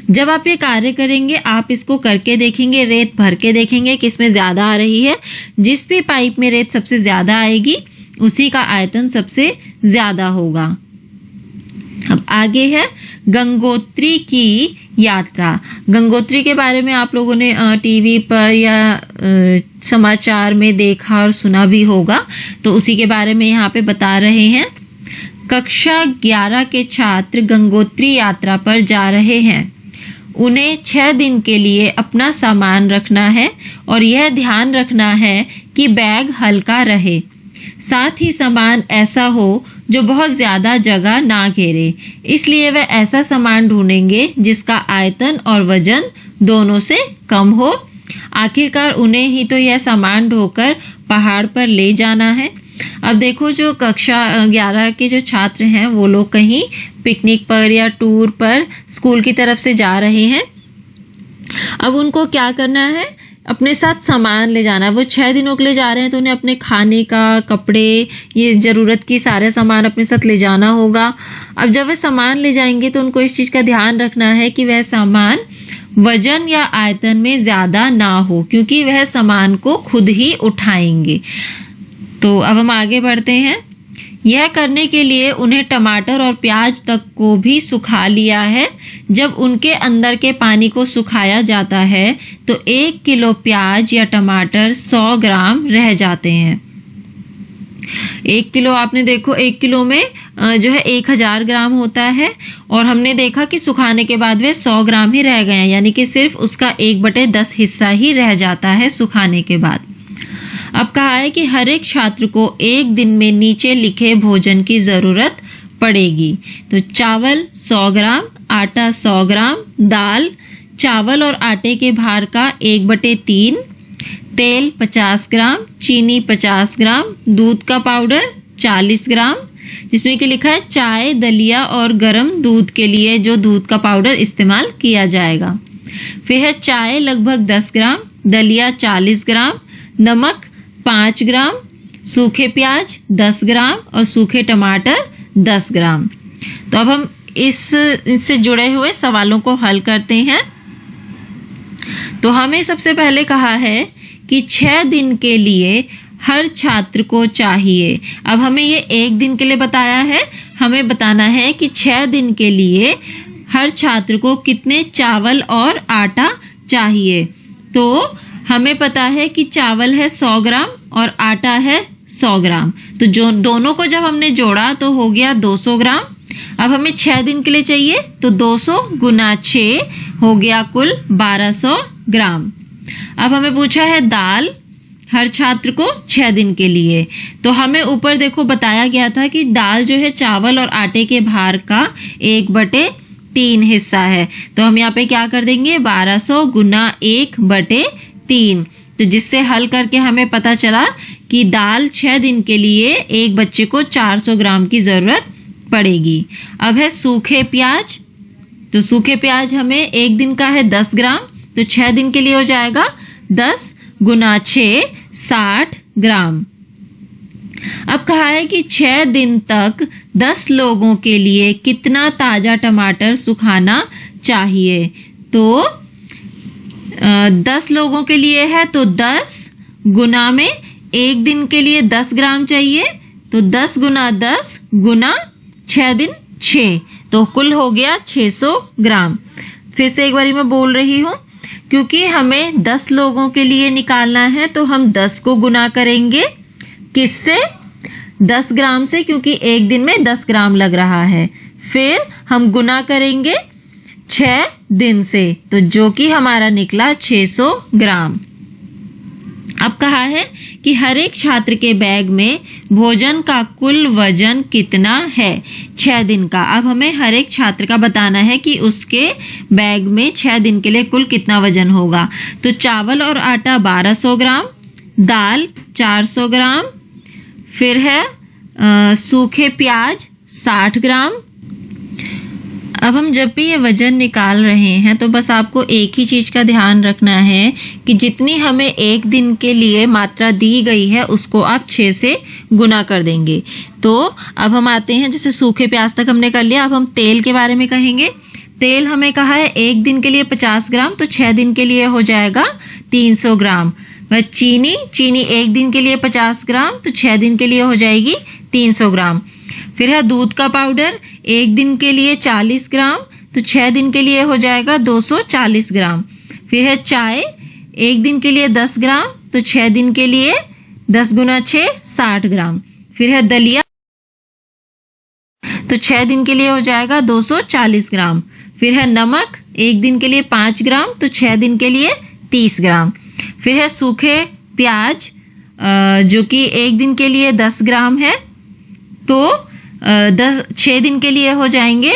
जब आप ये कार्य करेंगे आप इसको करके देखेंगे, रेत भर के देखेंगे किसमें ज्यादा आ रही है। जिस भी पाइप में रेत सबसे ज्यादा आएगी उसी का आयतन सबसे ज्यादा होगा। अब आगे है गंगोत्री की यात्रा। गंगोत्री के बारे में आप लोगों ने टीवी पर या समाचार में देखा और सुना भी होगा, तो उसी के बारे में यहाँ पे बता रहे हैं। कक्षा 11 के छात्र गंगोत्री यात्रा पर जा रहे हैं। उन्हें 6 दिन के लिए अपना सामान रखना है और यह ध्यान रखना है कि बैग हल्का रहे, साथ ही सामान ऐसा हो जो बहुत ज्यादा जगह ना घेरे। इसलिए वे ऐसा सामान ढूंढेंगे जिसका आयतन और वजन दोनों से कम हो। आखिरकार उन्हें ही तो यह सामान ढोकर पहाड़ पर ले जाना है। अब देखो, जो कक्षा 11 के जो छात्र हैं वो लोग कहीं पिकनिक पर या टूर पर स्कूल की तरफ से जा रहे हैं। अब उनको क्या करना है, अपने साथ सामान ले जाना है। वो 6 दिनों के लिए जा रहे हैं तो उन्हें अपने खाने का, कपड़े, ये ज़रूरत की सारे सामान अपने साथ ले जाना होगा। अब जब वे सामान ले जाएंगे तो उनको इस चीज़ का ध्यान रखना है कि वह सामान वजन या आयतन में ज़्यादा ना हो, क्योंकि वह सामान को खुद ही उठाएंगे। तो अब हम आगे बढ़ते हैं। यह करने के लिए उन्हें टमाटर और प्याज तक को भी सुखा लिया है। जब उनके अंदर के पानी को सुखाया जाता है तो 1 किलो प्याज या टमाटर 100 ग्राम रह जाते हैं। 1 किलो, आपने देखो 1 किलो में जो है 1000 ग्राम होता है, और हमने देखा कि सुखाने के बाद वे 100 ग्राम ही रह गए हैं, यानी कि सिर्फ उसका 1/10 हिस्सा ही रह जाता है सुखाने के बाद। अब कहा है कि हर एक छात्र को 1 दिन में नीचे लिखे भोजन की जरूरत पड़ेगी। तो चावल 100 ग्राम, आटा 100 ग्राम, दाल, चावल और आटे के भार का 1/3, तेल 50 ग्राम, चीनी 50 ग्राम, दूध का पाउडर 40 ग्राम, जिसमें कि लिखा है चाय, दलिया और गर्म दूध के लिए जो दूध का पाउडर इस्तेमाल किया जाएगा। फिर है चाय लगभग 10 ग्राम, दलिया 40 ग्राम, नमक 5 ग्राम, सूखे प्याज 10 ग्राम और सूखे टमाटर 10 ग्राम। तो अब हम इससे जुड़े हुए सवालों को हल करते हैं। तो हमें सबसे पहले कहा है कि 6 दिन के लिए हर छात्र को चाहिए। अब हमें ये 1 दिन के लिए बताया है, हमें बताना है कि 6 दिन के लिए हर छात्र को कितने चावल और आटा चाहिए। तो हमें पता है कि चावल है 100 ग्राम और आटा है 100 ग्राम। तो जो दोनों को जब हमने जोड़ा तो हो गया 200 ग्राम। अब हमें 6 दिन के लिए चाहिए तो 200 गुना 6 हो गया कुल 1200 ग्राम। अब हमें पूछा है दाल हर छात्र को 6 दिन के लिए। तो हमें ऊपर देखो बताया गया था कि दाल जो है चावल और आटे के भार का 1/3 हिस्सा है। तो हम यहाँ पे क्या कर देंगे, 1200 गुना 1/3। तो जिससे हल करके हमें पता चला कि दाल 6 दिन के लिए एक बच्चे को 400 ग्राम की जरूरत पड़ेगी। अब है सूखे प्याज। तो सूखे प्याज हमें 1 दिन का है 10 ग्राम, तो 6 दिन के लिए हो जाएगा 10 गुना 6 60 ग्राम। अब कहा है कि 6 दिन तक 10 लोगों के लिए कितना ताजा टमाटर सुखाना चाहिए। तो 10 लोगों के लिए है तो 10 गुना में 1 दिन के लिए 10 ग्राम चाहिए, तो 10 गुना 10 गुना 6 दिन 6, तो कुल हो गया 600 ग्राम। फिर से एक बारी मैं बोल रही हूँ, क्योंकि हमें 10 लोगों के लिए निकालना है तो हम 10 को गुना करेंगे किससे, 10 ग्राम से, क्योंकि 1 दिन में 10 ग्राम लग रहा है। फिर हम गुना करेंगे 6 दिन से, तो जो कि हमारा निकला 600 ग्राम। अब कहा है कि हर एक छात्र के बैग में भोजन का कुल वजन कितना है 6 दिन का। अब हमें हर एक छात्र का बताना है कि उसके बैग में 6 दिन के लिए कुल कितना वजन होगा। तो चावल और आटा 1200 ग्राम, दाल 400 ग्राम, फिर है सूखे प्याज 60 ग्राम। अब हम जब भी ये वजन निकाल रहे हैं तो बस आपको एक ही चीज़ का ध्यान रखना है कि जितनी हमें 1 दिन के लिए मात्रा दी गई है उसको आप 6 से गुना कर देंगे। तो अब हम आते हैं, जैसे सूखे प्याज तक हमने कर लिया, अब हम तेल के बारे में कहेंगे। तेल हमें कहा है 1 दिन के लिए 50 ग्राम, तो 6 दिन के लिए हो जाएगा 300 ग्राम। वह चीनी, चीनी एक दिन के लिए 50 ग्राम, तो 6 दिन के लिए हो जाएगी 300 ग्राम। फिर है दूध का पाउडर, एक दिन के लिए 40 ग्राम, तो 6 दिन के लिए हो जाएगा 240 ग्राम। फिर है चाय, एक दिन के लिए 10 ग्राम, तो 6 दिन के लिए 10 गुना 6 60 ग्राम। फिर है दलिया, तो 6 दिन के लिए हो जाएगा 240 ग्राम। फिर है नमक, एक दिन के लिए 5 ग्राम, तो 6 दिन के लिए 30 ग्राम। फिर है सूखे प्याज, जो कि एक दिन के लिए 10 ग्राम है, तो 6 दिन के लिए हो जाएंगे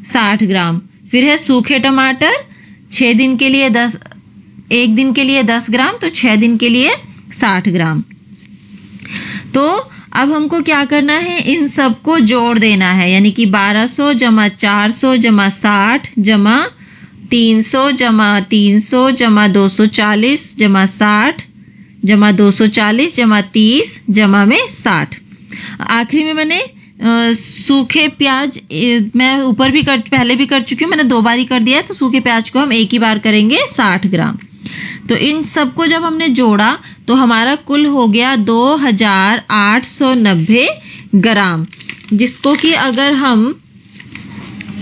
60 ग्राम। फिर है सूखे टमाटर, 6 दिन के लिए 10, एक दिन के लिए 10 ग्राम, तो 6 दिन के लिए 60 ग्राम। तो अब हमको क्या करना है, इन सबको जोड़ देना है, यानी कि 1200 जमा 400 जमा 60 जमा 300 जमा 300 जमा 240 जमा 60 जमा 240 जमा 30 जमा में 60। आखिरी में मैंने सूखे प्याज, मैं ऊपर भी पहले भी कर चुकी हूँ, मैंने 2 बार ही कर दिया है, तो सूखे प्याज को हम एक ही बार करेंगे 60 ग्राम। तो इन सबको जब हमने जोड़ा तो हमारा कुल हो गया 2890 ग्राम, जिसको कि अगर हम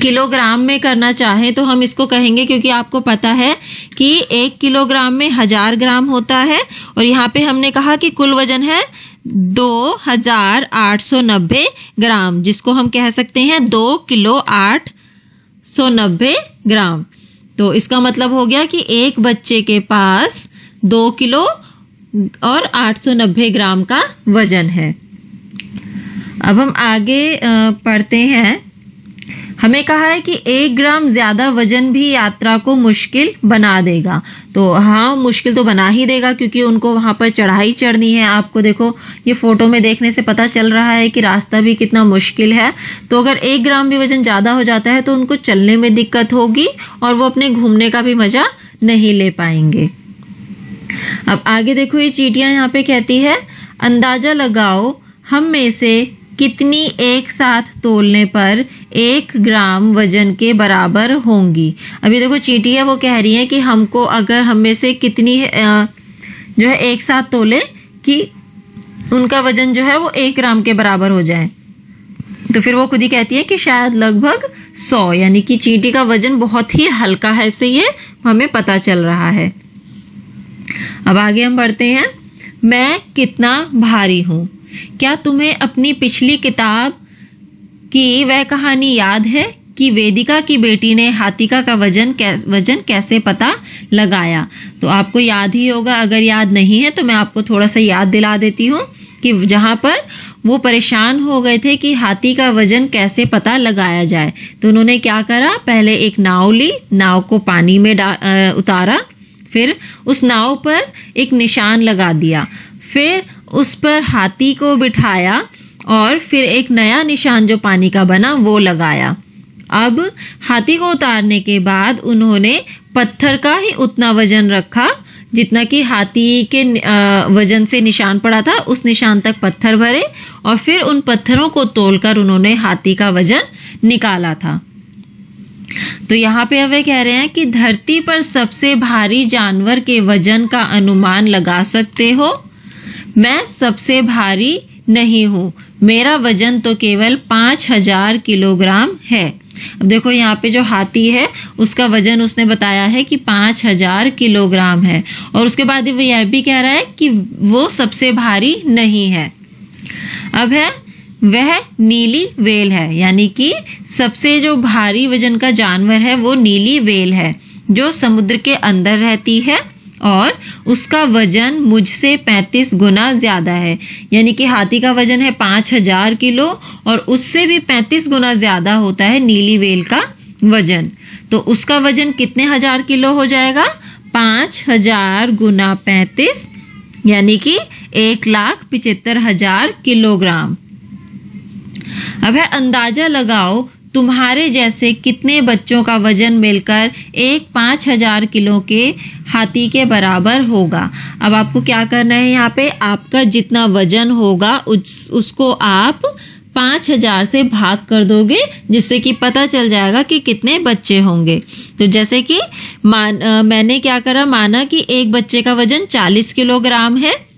किलोग्राम में करना चाहें तो हम इसको कहेंगे, क्योंकि आपको पता है कि 1 किलोग्राम में 1000 ग्राम होता है, और यहाँ पे हमने कहा कि कुल वजन है 2890 ग्राम, जिसको हम कह सकते हैं 2 किलो 890 ग्राम। तो इसका मतलब हो गया कि एक बच्चे के पास 2 किलो और 890 ग्राम का वजन है। अब हम आगे पढ़ते हैं। हमें कहा है कि 1 ग्राम ज़्यादा वजन भी यात्रा को मुश्किल बना देगा। तो हाँ, मुश्किल तो बना ही देगा, क्योंकि उनको वहाँ पर चढ़ाई चढ़नी है। आपको देखो, ये फोटो में देखने से पता चल रहा है कि रास्ता भी कितना मुश्किल है। तो अगर 1 ग्राम भी वजन ज़्यादा हो जाता है तो उनको चलने में दिक्कत होगी और वो अपने घूमने का भी मज़ा नहीं ले पाएंगे। अब आगे देखो, ये चींटियाँ यहाँ पे कहती है, अंदाज़ा लगाओ हम में से कितनी एक साथ तोलने पर 1 ग्राम वजन के बराबर होंगी। अभी देखो चींटी है, वो कह रही है कि हमको अगर हम में से कितनी जो है एक साथ तोले कि उनका वजन जो है वो 1 ग्राम के बराबर हो जाए। तो फिर वो खुद ही कहती है कि शायद लगभग 100, यानी कि चींटी का वजन बहुत ही हल्का है, इससे ये हमें पता चल रहा है। अब आगे हम बढ़ते हैं। मैं कितना भारी हूँ। क्या तुम्हें अपनी पिछली किताब की वह कहानी याद है कि वेदिका की बेटी ने हाथिका का वजन कैसे पता लगाया? तो आपको याद ही होगा, अगर याद नहीं है तो मैं आपको थोड़ा सा याद दिला देती हूँ कि जहाँ पर वो परेशान हो गए थे कि हाथी का वजन कैसे पता लगाया जाए, तो उन्होंने क्या करा, पहले एक नाव ली, नाव को पानी में उतारा, फिर उस नाव पर एक निशान लगा दिया, फिर उस पर हाथी को बिठाया और फिर एक नया निशान जो पानी का बना वो लगाया। अब हाथी को उतारने के बाद उन्होंने पत्थर का ही उतना वजन रखा जितना कि हाथी के वजन से निशान पड़ा था, उस निशान तक पत्थर भरे और फिर उन पत्थरों को तोलकर उन्होंने हाथी का वजन निकाला था। तो यहाँ पे वे कह रहे हैं कि धरती पर सबसे भारी जानवर के वजन का अनुमान लगा सकते हो? मैं सबसे भारी नहीं हूँ, मेरा वजन तो केवल 5000 किलोग्राम है। अब देखो यहाँ पे जो हाथी है उसका वजन उसने बताया है कि 5000 किलोग्राम है, और उसके बाद वो यह भी कह रहा है कि वो सबसे भारी नहीं है। अब है वह नीली व्हेल है, यानी कि सबसे जो भारी वजन का जानवर है वो नीली व्हेल है जो समुद्र के अंदर रहती है और उसका वजन मुझसे 35 गुना ज्यादा है। यानी कि हाथी का वजन है 5000 किलो और उससे भी 35 गुना ज्यादा होता है नीली व्हेल का वजन। तो उसका वजन कितने हजार किलो हो जाएगा? 5000 गुना 35 यानी कि 1,75,000 किलोग्राम। अब है अंदाजा लगाओ तुम्हारे जैसे कितने बच्चों का वजन मिलकर एक 5000 किलो के हाथी के बराबर होगा। अब आपको क्या करना है, यहाँ पे आपका जितना वजन होगा उसको आप 5000 से भाग कर दोगे, जिससे कि पता चल जाएगा कि कितने बच्चे होंगे। तो जैसे कि मैंने क्या करा, माना कि एक बच्चे का वजन 40 किलोग्राम है।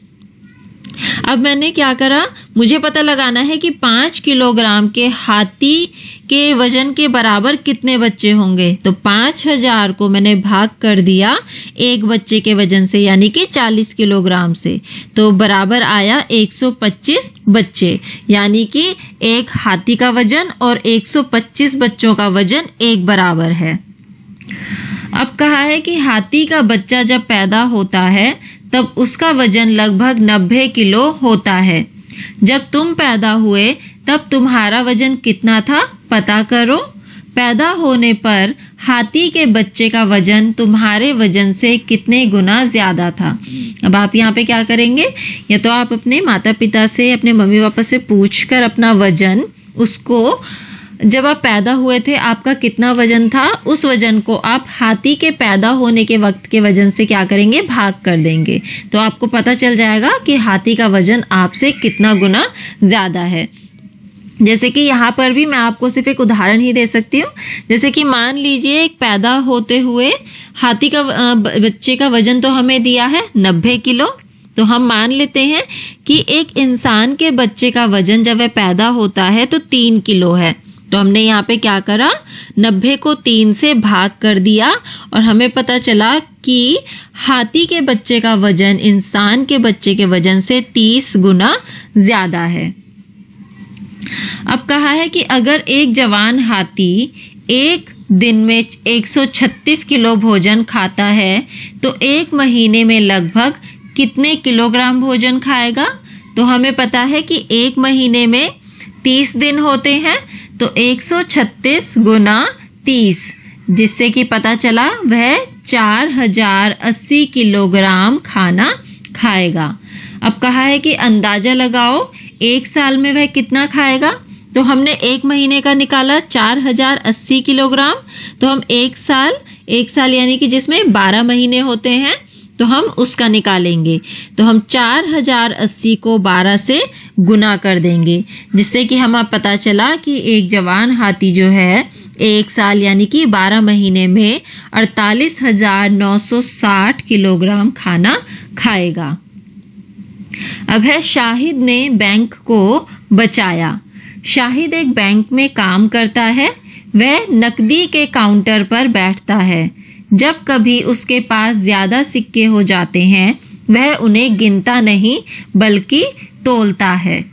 अब मैंने क्या करा, मुझे पता लगाना है कि 5 किलोग्राम के हाथी के वजन के बराबर कितने बच्चे होंगे। तो 5000 को मैंने भाग कर दिया एक बच्चे के वजन से, यानी कि 40 किलोग्राम से, तो बराबर आया 125 बच्चे, यानी कि एक हाथी का वजन और 125 बच्चों का वजन एक बराबर है। अब कहा है कि हाथी का बच्चा जब पैदा होता है तब उसका वजन लगभग 90 किलो होता है। जब तुम पैदा हुए तब तुम्हारा वजन कितना था, पता करो। पैदा होने पर हाथी के बच्चे का वजन तुम्हारे वजन से कितने गुना ज्यादा था। अब आप यहाँ पे क्या करेंगे, या तो आप अपने माता पिता से, अपने मम्मी पापा से पूछकर अपना वजन, उसको जब आप पैदा हुए थे आपका कितना वजन था, उस वजन को आप हाथी के पैदा होने के वक्त के वजन से क्या करेंगे, भाग कर देंगे। तो आपको पता चल जाएगा कि हाथी का वजन आपसे कितना गुना ज्यादा है। जैसे कि यहाँ पर भी मैं आपको सिर्फ एक उदाहरण ही दे सकती हूँ। जैसे कि मान लीजिए एक पैदा होते हुए हाथी का बच्चे का वजन तो हमें दिया है 90 किलो। तो हम मान लेते हैं कि एक इंसान के बच्चे का वजन जब वह पैदा होता है तो 3 किलो है। तो हमने यहाँ पे क्या करा, 90 को 3 से भाग कर दिया और हमें पता चला कि हाथी के बच्चे का वजन इंसान के बच्चे के वजन से 30 गुना ज्यादा है। अब कहा है कि अगर एक जवान हाथी एक दिन में 136 किलो भोजन खाता है तो एक महीने में लगभग कितने किलोग्राम भोजन खाएगा। तो हमें पता है कि एक महीने में 30 दिन होते हैं, तो 136 गुना 30, जिससे कि पता चला वह 4080 किलोग्राम खाना खाएगा। अब कहा है कि अंदाजा लगाओ एक साल में वह कितना खाएगा। तो हमने एक महीने का निकाला 4080 किलोग्राम। तो हम एक साल यानी कि जिसमें 12 महीने होते हैं, तो हम उसका निकालेंगे। तो हम 4080 को 12 से गुना कर देंगे, जिससे कि हमें पता चला कि एक जवान हाथी जो है एक साल यानी कि 12 महीने में 48,960 किलोग्राम खाना खाएगा। अब है शाहिद ने बैंक को बचाया। शाहिद एक बैंक में काम करता है। वह नकदी के काउंटर पर बैठता है। जब कभी उसके पास ज्यादा सिक्के हो जाते हैं वह उन्हें गिनता नहीं बल्कि तोलता है।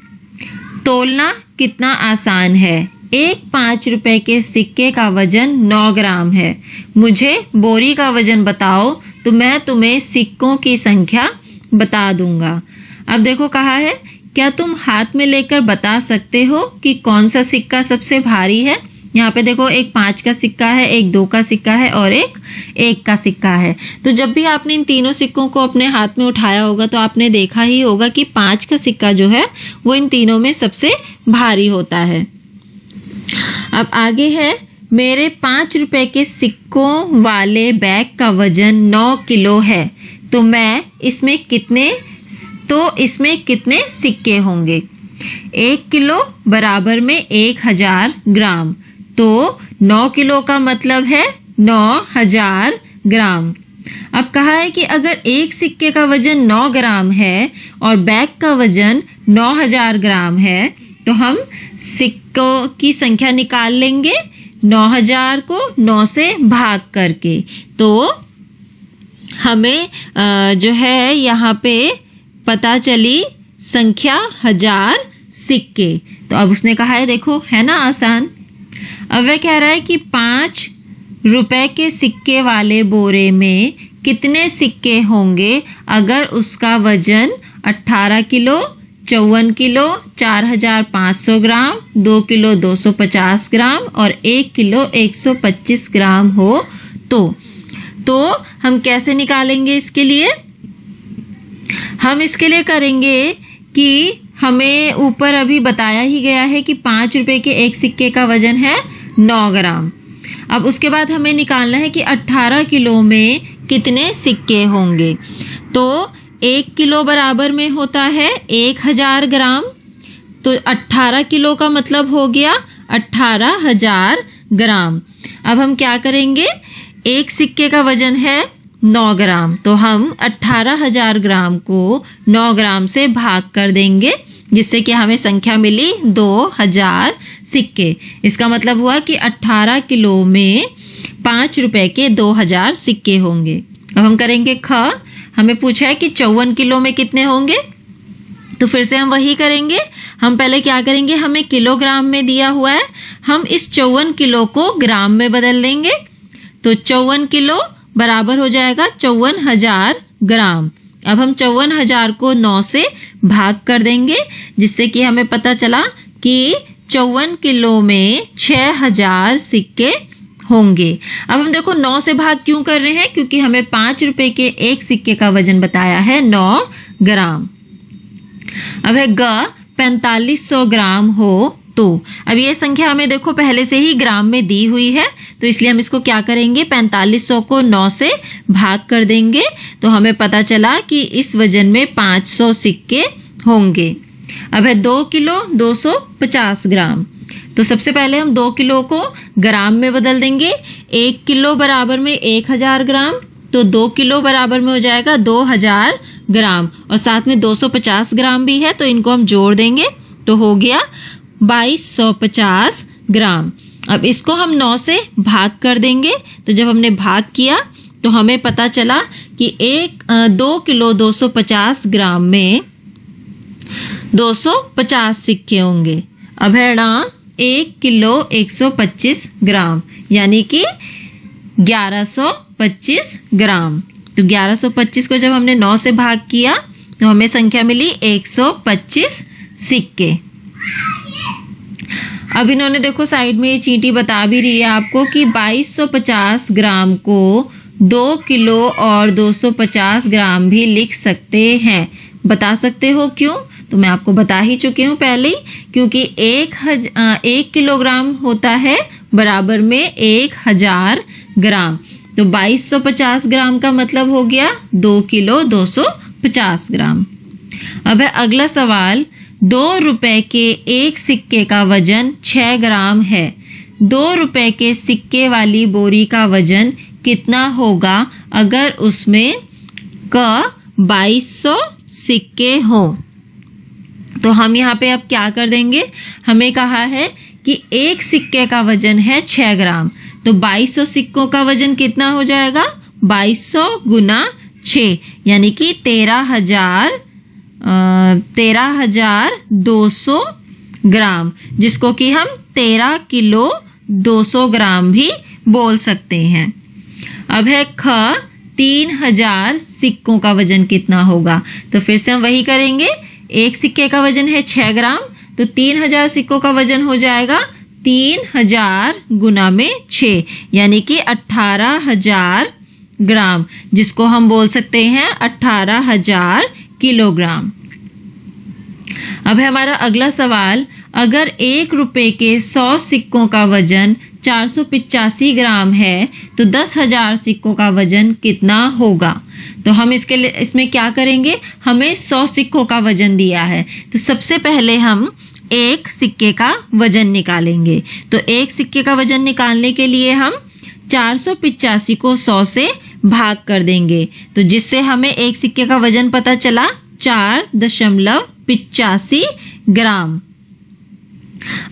तोलना कितना आसान है। एक 5 रुपए के सिक्के का वजन 9 ग्राम है। मुझे बोरी का वजन बताओ तो मैं तुम्हें सिक्कों की संख्या बता दूंगा। अब देखो कहा है, क्या तुम हाथ में लेकर बता सकते हो कि कौन सा सिक्का सबसे भारी है। यहाँ पे देखो एक 5 का सिक्का है, एक 2 का सिक्का है और एक 1 का सिक्का है। तो जब भी आपने इन तीनों सिक्कों को अपने हाथ में उठाया होगा तो आपने देखा ही होगा कि 5 का सिक्का जो है वो इन तीनों में सबसे भारी होता है। अब आगे है, मेरे 5 रुपए के सिक्कों वाले बैग का वजन 9 किलो है, तो इसमें कितने सिक्के होंगे। 1 किलो बराबर में 1000 ग्राम, तो 9 किलो का मतलब है 9000 ग्राम। अब कहा है कि अगर एक सिक्के का वजन 9 ग्राम है और बैग का वजन 9000 ग्राम है, तो हम सिक्कों की संख्या निकाल लेंगे 9000 को 9 से भाग करके। तो हमें जो है यहाँ पे पता चली संख्या 1000 सिक्के। तो अब उसने कहा है, देखो है ना आसान। अब वह कह रहा है कि 5 रुपए के सिक्के वाले बोरे में कितने सिक्के होंगे अगर उसका वजन 18 किलो, 54 किलो, 4500 ग्राम, 2 किलो 250 ग्राम और 1 किलो 125 ग्राम हो। तो हम कैसे निकालेंगे इसके लिए। हम इसके लिए करेंगे कि हमें ऊपर अभी बताया ही गया है कि 5 रुपए के एक सिक्के का वजन है 9 ग्राम। अब उसके बाद हमें निकालना है कि 18 किलो में कितने सिक्के होंगे। तो 1 किलो बराबर में होता है 1000 ग्राम। तो 18 किलो का मतलब हो गया 18,000 ग्राम। अब हम क्या करेंगे, एक सिक्के का वजन है 9 ग्राम, तो हम 18,000 ग्राम को 9 ग्राम से भाग कर देंगे, जिससे कि हमें संख्या मिली 2000 सिक्के। इसका मतलब हुआ कि 18 किलो में 5 रुपए के 2000 सिक्के होंगे। अब हम करेंगे ख। हमें पूछा है कि 54 किलो में कितने होंगे, तो फिर से हम वही करेंगे। हम पहले क्या करेंगे, हमें किलोग्राम में दिया हुआ है, हम इस 54 किलो को ग्राम में बदल देंगे। तो 54 किलो बराबर हो जाएगा 54,000 ग्राम। अब हम 54,000 को 9 से भाग कर देंगे, जिससे कि हमें पता चला कि 54 किलो में 6,000 सिक्के होंगे। अब हम देखो 9 से भाग क्यों कर रहे हैं, क्योंकि हमें 5 रुपए के एक सिक्के का वजन बताया है 9 ग्राम। अब है ग, 4500 ग्राम हो तो। अब ये संख्या हमें देखो पहले से ही ग्राम में दी हुई है, तो इसलिए हम इसको क्या करेंगे, 4500 को 9 से भाग कर देंगे, तो हमें पता चला कि इस वजन में 500 सिक्के होंगे। अब है 2 किलो 250 ग्राम। तो सबसे पहले हम 2 किलो को ग्राम में बदल देंगे। 1 किलो बराबर में 1000 ग्राम, तो 2 किलो बराबर में हो जाएगा 2000 ग्राम, और साथ में 250 ग्राम भी है, तो इनको हम जोड़ देंगे, तो हो गया 2250 ग्राम। अब इसको हम 9 से भाग कर देंगे, तो जब हमने भाग किया तो हमें पता चला कि 2 किलो 250 ग्राम में 250 सिक्के होंगे। अब है 1 किलो 125 ग्राम, यानी कि 1125 ग्राम। तो 1125 को जब हमने 9 से भाग किया तो हमें संख्या मिली 125 सिक्के। अब इन्होंने देखो साइड में ये चींटी बता भी रही है आपको कि 2250 ग्राम को 2 किलो और 250 ग्राम भी लिख सकते हैं। बता सकते हो क्यों? तो मैं आपको बता ही चुकी हूँ पहले ही, क्योंकि 1 किलोग्राम होता है बराबर में 1000 ग्राम। तो 2250 ग्राम का मतलब हो गया 2 किलो 250 ग्राम। अब है अगला सवाल, 2 रुपए के एक सिक्के का वजन 6 ग्राम है। 2 रुपए के सिक्के वाली बोरी का वजन कितना होगा अगर उसमें 2200 सिक्के हो? तो हम यहाँ पे अब क्या कर देंगे, हमें कहा है कि एक सिक्के का वजन है 6 ग्राम, तो 2200 सिक्कों का वजन कितना हो जाएगा, 2200 गुना 6, यानी कि 13,200 ग्राम, जिसको कि हम 13 किलो 200 ग्राम भी बोल सकते हैं। अब है ख, 3000 सिक्कों का वजन कितना होगा? तो फिर से हम वही करेंगे, एक सिक्के का वजन है 6 ग्राम, तो 3000 सिक्कों का वजन हो जाएगा 3000 गुना में 6, यानी कि 18,000 ग्राम, जिसको हम बोल सकते हैं 18,000 किलोग्राम। अब है हमारा अगला सवाल, अगर 1 रुपए के 100 सिक्कों का वजन 485 ग्राम है तो 10,000 सिक्कों का वजन कितना होगा? तो हम इसके लिए इसमें क्या करेंगे, हमें 100 सिक्कों का वजन दिया है, तो सबसे पहले हम एक सिक्के का वजन निकालेंगे। तो एक सिक्के का वजन निकालने के लिए हम 485 को 100 से भाग कर देंगे, तो जिससे हमें एक सिक्के का वजन पता चला 4.85 ग्राम।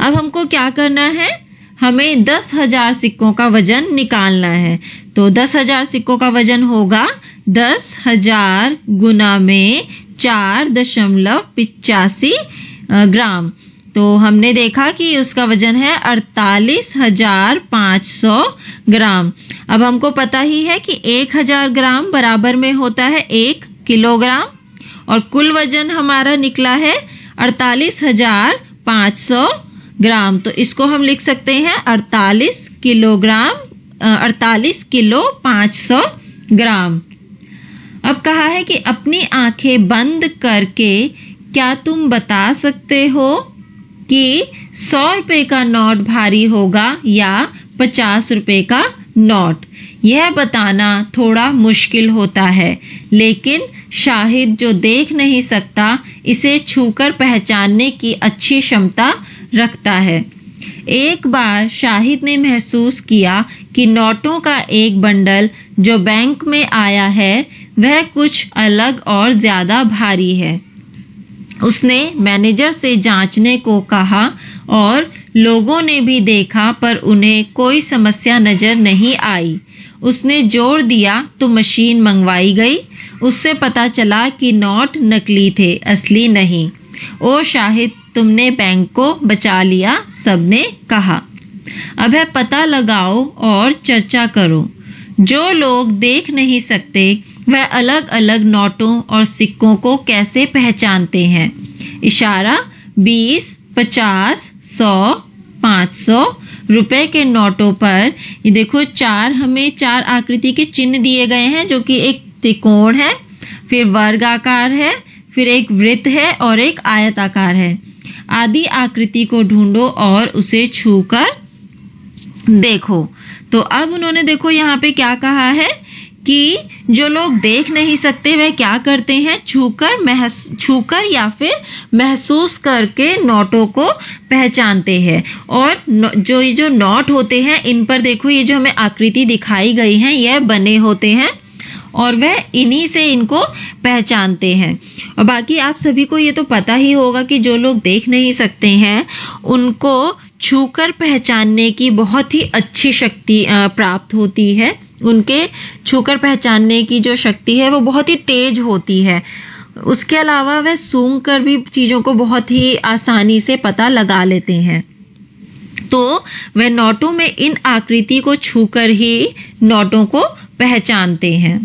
अब हमको क्या करना है, हमें 10,000 सिक्कों का वजन निकालना है। तो 10,000 सिक्कों का वजन होगा 10,000 गुना में 4.85 ग्राम। तो हमने देखा कि उसका वजन है 48,500 ग्राम। अब हमको पता ही है कि 1000 ग्राम बराबर में होता है 1 किलोग्राम, और कुल वजन हमारा निकला है 48,500 ग्राम। तो इसको हम लिख सकते हैं 48 किलो 500 ग्राम। अब कहा है कि अपनी आंखें बंद करके क्या तुम बता सकते हो कि 100 रुपए का नोट भारी होगा या 50 रुपए का नोट? यह बताना थोड़ा मुश्किल होता है, लेकिन शाहिद जो देख नहीं सकता इसे छूकर पहचानने की अच्छी क्षमता रखता है। एक बार शाहिद ने महसूस किया कि नोटों का एक बंडल जो बैंक में आया है वह कुछ अलग और ज्यादा भारी है। उसने मैनेजर से जांचने को कहा और लोगों ने भी देखा, पर उन्हें कोई समस्या नजर नहीं आई। उसने जोर दिया तो मशीन मंगवाई गई। उससे पता चला कि नोट नकली थे, असली नहीं। ओ शाहिद, तुमने बैंक को बचा लिया, सबने कहा। अब है पता लगाओ और चर्चा करो। जो लोग देख नहीं सकते वह अलग अलग नोटों और सिक्कों को कैसे पहचानते हैं। इशारा 20, 50, 100, 500 रुपए के नोटों पर ये देखो हमें चार आकृति के चिन्ह दिए गए हैं, जो कि एक त्रिकोण है, फिर वर्गाकार है, फिर एक वृत्त है और एक आयताकार है। आदि आकृति को ढूंढो और उसे छूकर देखो। तो अब उन्होंने देखो यहाँ पे क्या कहा है कि जो लोग देख नहीं सकते वह क्या करते हैं, छूकर या फिर महसूस करके नोटों को पहचानते हैं। और जो नोट होते हैं इन पर देखो ये जो हमें आकृति दिखाई गई है यह बने होते हैं और वह इन्हीं से इनको पहचानते हैं। और बाकी आप सभी को ये तो पता ही होगा कि जो लोग देख नहीं सकते हैं उनको छूकर पहचानने की बहुत ही अच्छी शक्ति प्राप्त होती है। उनके छूकर पहचानने की जो शक्ति है वो बहुत ही तेज होती है। उसके अलावा वह सूंघ कर भी चीज़ों को बहुत ही आसानी से पता लगा लेते हैं। तो वह नोटों में इन आकृति को छूकर ही नोटों को पहचानते हैं।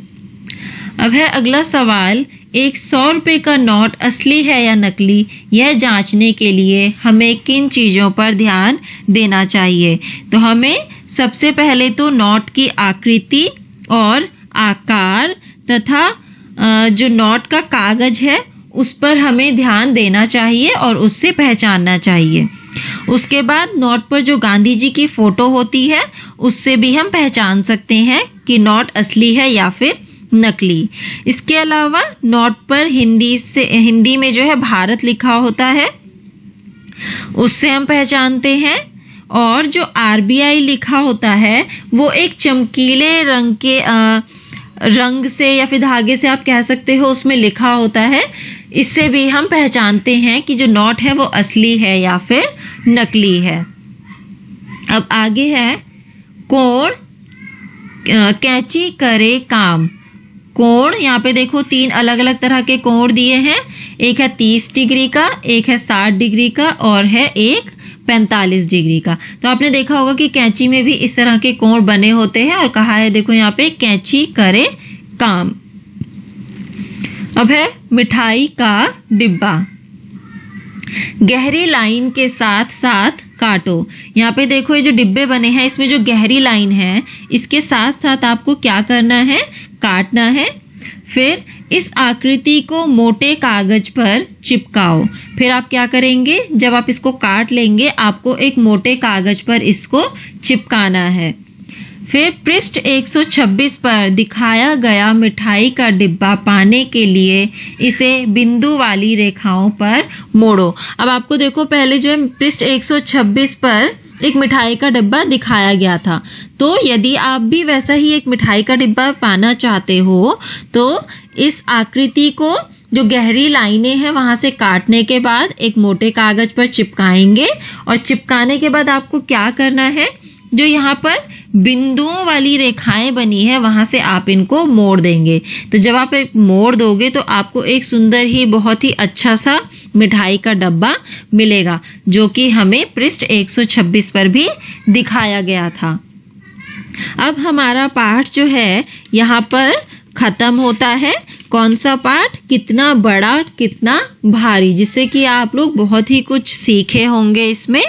अब है अगला सवाल, एक 100 रुपए का नोट असली है या नकली, यह जांचने के लिए हमें किन चीज़ों पर ध्यान देना चाहिए। तो हमें सबसे पहले तो नोट की आकृति और आकार तथा जो नोट का कागज है उस पर हमें ध्यान देना चाहिए और उससे पहचानना चाहिए। उसके बाद नोट पर जो गांधी जी की फोटो होती है उससे भी हम पहचान सकते हैं कि नोट असली है या फिर नकली। इसके अलावा नोट पर हिंदी में जो है भारत लिखा होता है उससे हम पहचानते हैं। और जो RBI लिखा होता है वो एक चमकीले रंग से या फिर धागे से आप कह सकते हो उसमें लिखा होता है। इससे भी हम पहचानते हैं कि जो नोट है वो असली है या फिर नकली है। अब आगे है कोण, कैंची करे काम। कोण, यहाँ पे देखो 3 अलग अलग तरह के कोण दिए हैं। एक है 30 डिग्री का, एक है 60 डिग्री का और है एक 45 डिग्री का। तो आपने देखा होगा कि कैंची में भी इस तरह के कोण बने होते हैं और कहा है देखो यहाँ पे कैंची करे काम। अब है मिठाई का डिब्बा। गहरी लाइन के साथ साथ काटो। यहाँ पे देखो ये जो डिब्बे बने हैं इसमें जो गहरी लाइन है इसके साथ साथ आपको क्या करना है, काटना है। फिर इस आकृति को मोटे कागज पर चिपकाओ। फिर आप क्या करेंगे, जब आप इसको काट लेंगे आपको एक मोटे कागज पर इसको चिपकाना है। फिर पृष्ठ 126 पर दिखाया गया मिठाई का डिब्बा पाने के लिए इसे बिंदु वाली रेखाओं पर मोड़ो। अब आपको देखो पहले जो है पृष्ठ 126 पर एक मिठाई का डिब्बा दिखाया गया था। तो यदि आप भी वैसा ही एक मिठाई का डिब्बा पाना चाहते हो तो इस आकृति को जो गहरी लाइनें हैं वहां से काटने के बाद एक मोटे कागज पर चिपकाएंगे और चिपकाने के बाद आपको क्या करना है, जो यहाँ पर बिंदुओं वाली रेखाएं बनी है वहां से आप इनको मोड़ देंगे। तो जब आप एक मोड़ दोगे तो आपको एक सुंदर ही बहुत ही अच्छा सा मिठाई का डब्बा मिलेगा, जो कि हमें पृष्ठ 126 पर भी दिखाया गया था। अब हमारा पाठ जो है यहाँ पर खत्म होता है। कौन सा पाठ, कितना बड़ा कितना भारी, जिससे कि आप लोग बहुत ही कुछ सीखे होंगे इसमें।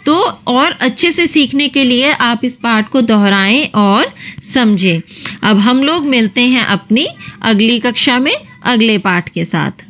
तो और अच्छे से सीखने के लिए आप इस पाठ को दोहराएं और समझें। अब हम लोग मिलते हैं अपनी अगली कक्षा में अगले पाठ के साथ।